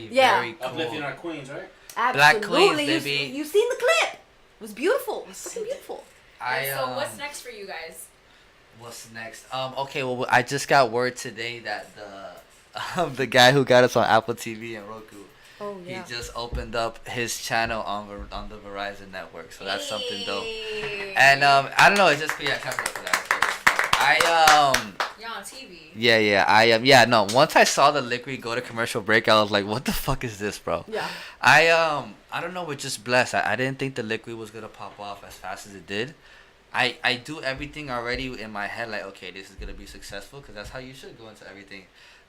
very cool. Uplifting our queens, right? absolutely. Black Queens, baby. You seen the clip? It was beautiful. It was fucking beautiful. And so what's next for you guys? What's next? Okay, well, I just got word today that the guy who got us on Apple TV and Roku, Oh yeah. he just opened up his channel on the Verizon network, so that's something dope. Hey. And I don't know, it's just clap it up for that. You're on TV. Yeah, no. Once I saw the liquid go to commercial break, I was like, what the fuck is this, bro? Yeah. I don't know, we're just blessed. I didn't think the liquid was gonna pop off as fast as it did. I do everything already in my head, like, okay, this is gonna be successful, because that's how you should go into everything.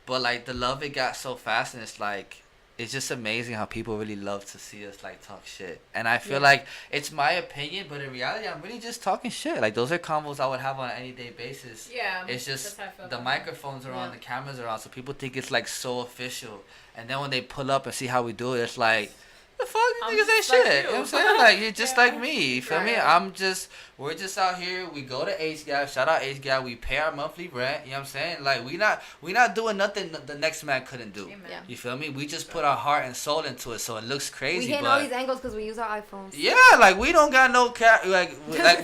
But like the love, it got so fast, and it's like, it's just amazing how people really love to see us like talk shit. And I feel like it's my opinion, but in reality, I'm really just talking shit. Like those are combos I would have on an any-day basis. Yeah. It's just that's how I feel the about microphones are on, Yeah. the cameras are on, so people think it's like so official. And then when they pull up and see how we do it, it's like, the fuck, I'm you niggas ain't just like shit. you. You know what I'm saying? Like, you're just Yeah. like me. You feel me? Right. We're just out here. We go to H Guy. Shout out H Guy. We pay our monthly rent. You know what I'm saying? Like, we not doing nothing the next man couldn't do. Amen. Yeah. You feel me? We just put our heart and soul into it, so it looks crazy. We hitting but all these angles because we use our iPhones. yeah, like we don't got no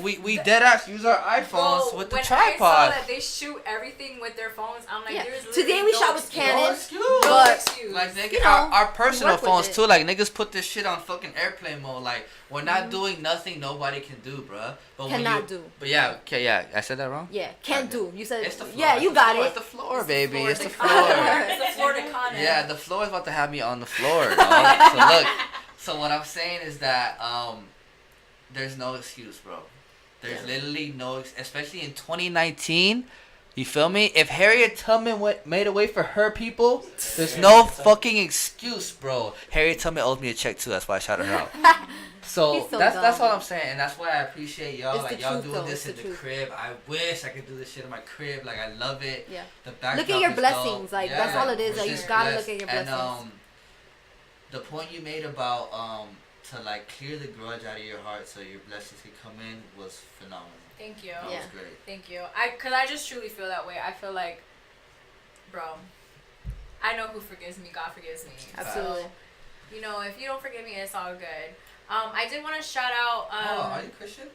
we dead ass use our iPhones Bro, with the when I saw tripod. that they shoot everything with their phones, I'm like, Yeah. there's Today literally we no shot with excuse. Canon. No excuse. No But- excuse. Like nigga, You know, our personal work with phones it. too. Like niggas put this shit on fucking airplane mode. Like we're not doing nothing nobody can do, bruh. But when Cannot you, do. But yeah, okay, yeah, I said that wrong. Yeah, can't do. You said It's the floor. yeah, It's you the got floor. it. It's the floor, baby. It's the floor. floor. It's the Florida Con. Yeah, the floor is about to have me on the floor. Dog. So look, so what I'm saying is that there's no excuse, bro. There's literally no, especially in 2019. You feel me? If Harriet Tubman made a way for her people, there's no fucking excuse, bro. Harriet Tubman owes me a check too. That's why I shouted her out. So, He's so that's dumb. all I'm saying, and that's why I appreciate y'all. It's Like the y'all truth, doing though. this It's in the the truth. crib. I wish I could do this shit in my crib. Like I love it. Yeah. The backdrop Look at your is blessings. dope. Like that's all it is. we're Like you just gotta blessed. look at your And blessings. the point you made about to like clear the grudge out of your heart so your blessings could come in was phenomenal. Thank you. That Yeah. was great. Thank you. Cause I just truly feel that way. I feel like, bro, I know who forgives me. God forgives me. Absolutely. So, you know, if you don't forgive me, it's all good. I did want to shout out. Are you Christian?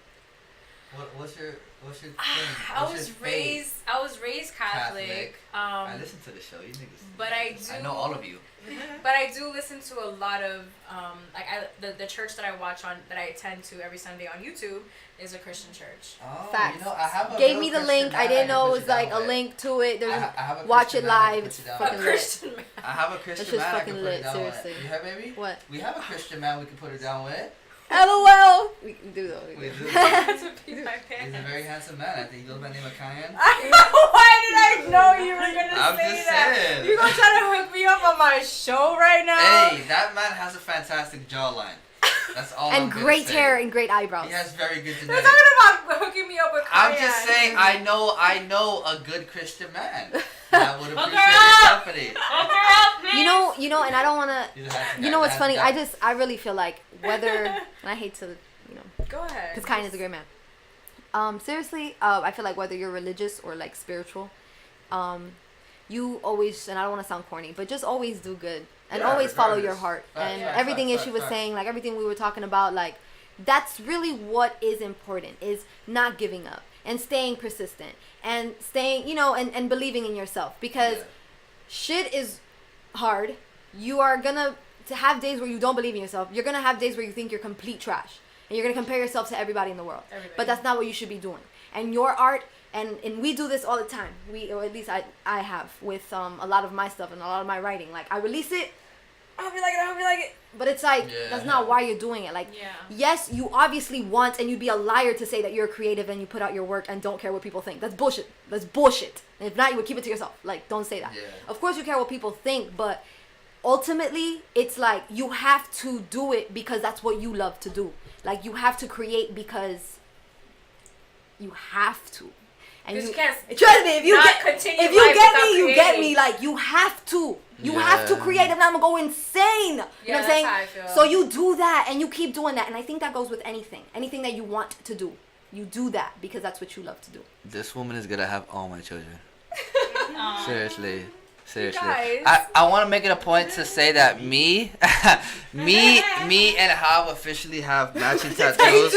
What's your thing? I What's was your faith? raised Catholic. I listen to the show. You niggas. But I I do- know all of you. But I do listen to a lot of the church that I watch on that I attend to every Sunday on YouTube is a Christian church. Oh, Facts. you know, I have a Gave real me the Christian link. man I didn't can know it put was you down like a with. link to it. There's I have a watch Christian it man I can live. put It's you down fucking with. lit. Christian man. I have a Christian just man I fucking can put lit, it down seriously. with. You heard, baby? What? We have a Christian man we can put it down with. LOL. We can do though. We do. To be my He's a pants. very handsome man. I think he goes by the name of Cayenne. Why did I know you were gonna I'm say just that? saying. You gonna try to hook me up on my show right now? Hey, that man has a fantastic jawline. That's all. And I'm gonna great say. hair and great eyebrows. He has very good They're genetics. talking about hooking me up with I'm Kanye. just saying, I know a good Christian man that would Hook her appreciate his up! company. Hook her up, man. You know, and I don't wanna. He's a handsome You guy. know what's Handsome funny? guy. I really feel like whether, and I hate to, Go ahead. because Kanye is a great man. Seriously, I feel like whether you're religious or like spiritual, you always, and I don't want to sound corny, but just always do good and Yeah, always follow your regardless. heart. Facts, And facts, everything facts, Ishy was facts. saying, like everything we were talking about, like that's really what is important, is not giving up and staying persistent and staying, and believing in yourself, because Yeah. shit is hard. You are gonna to have days where you don't believe in yourself. You're gonna have days where you think you're complete trash, and you're gonna compare yourself to everybody in the world. Everybody. But that's not what you should be doing. and your art, and we do this all the time. Or at least I have with a lot of my stuff and a lot of my writing. Like, I release it, I hope you like it. But it's like, that's not why you're doing it. Like, yes, you obviously want, and you'd be a liar to say that you're creative and you put out your work and don't care what people think. That's bullshit. And if not, you would keep it to yourself. Like, don't say that. Of course you care what people think, but ultimately, it's like, you have to do it because that's what you love to do. Like, you have to create because you have to. And you can't trust me, if you get me, like, you have to. You have to create, and I'm gonna go insane. You know what I'm saying? That's how I feel. So you do that, and you keep doing that, and I think that goes with anything that you want to do. You do that because that's what you love to do. This woman is gonna have all my children. Seriously. Guys. I want to make it a point to say that me and Hav officially have matching tattoos.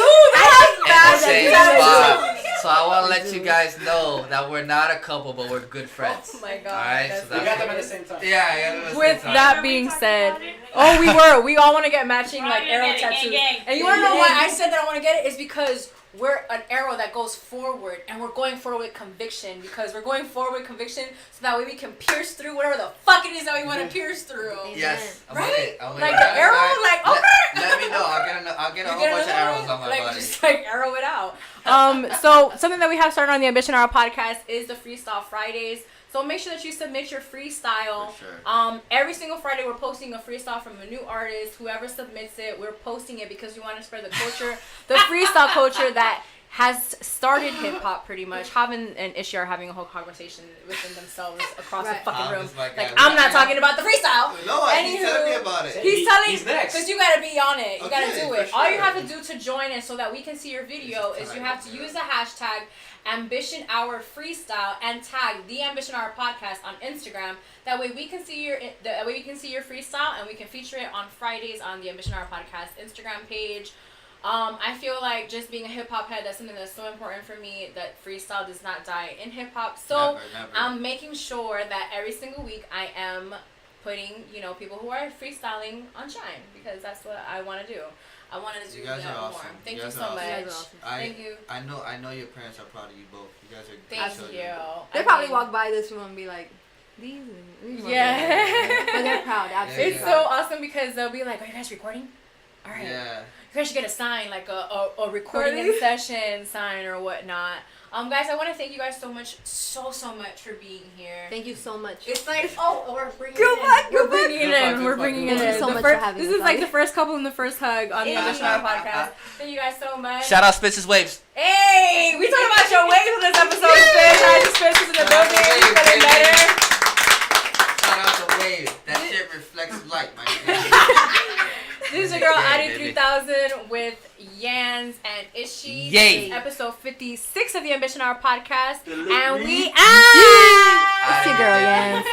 So I want to let you guys know that we're not a couple, but we're good friends. Oh my god. Alright, so We got them at the same time. Yeah. With that being said, we all want to get matching like arrow tattoos. And you want to know why I said that I want to get it? Is because we're an arrow that goes forward, and we're going forward with conviction, because we're going forward with conviction so that way we can pierce through whatever the fuck it is that we want to pierce through. Yes. Right? Like the arrow, let me know. I'll get a whole bunch of arrows on my body. Just like arrow it out. So something that we have started on the Ambition Hour podcast is the Freestyle Fridays. So make sure that you submit your freestyle. For sure. Every single Friday we're posting a freestyle from a new artist. Whoever submits it, we're posting it because we want to spread the culture, the freestyle culture that has started hip hop pretty much. Having and Ishy are having a whole conversation within themselves across the fucking room. Like, I'm not talking about the freestyle. No, he's telling me about it. He's next. because you gotta be on it. You gotta Okay, do for it. All you sure. have to do to join it so that we can see your video is you have to use the hashtag Ambition Hour Freestyle and tag the Ambition Hour Podcast on Instagram. That way we can see your freestyle, and we can feature it on Fridays on the Ambition Hour Podcast Instagram page. I feel like just being a hip hop head, that's something that's so important for me, that freestyle does not die in hip hop. So Never. I'm making sure that every single week I am putting, people who are freestyling on shine, because that's what I want to do. I want to do You guys that are more. awesome. Thank You you guys so are much. awesome. Thank you. I know your parents are proud of you both. You guys are Thank children. you. They probably walk by this room and be like, these Yeah. But they're proud, absolutely. It's proud. so awesome because they'll be like, "Are you guys recording? All right. Yeah. You guys should get a sign, like a recording in session sign or whatnot." Guys, I want to thank you guys so much for being here. Thank you so much. It's like, we're bringing Go it in. back, We're go bringing it back. in. We're bringing it in. Thank you so The much first- for having This us, is like Audi. the first couple and the first hug on the Ambition Hour podcast. Thank you guys so much. Shout out Spitz Waves. Hey, we talking about your waves in this episode. Spitz is in the building. It's getting better. Shout out to Wave. That shit reflects light, my nigga. This is your girl Yeah, Audi baby. 3000 with Yanz and Ishy. Yay. This is episode 56 of the Ambition Hour podcast. And we It's your girl, Yanz.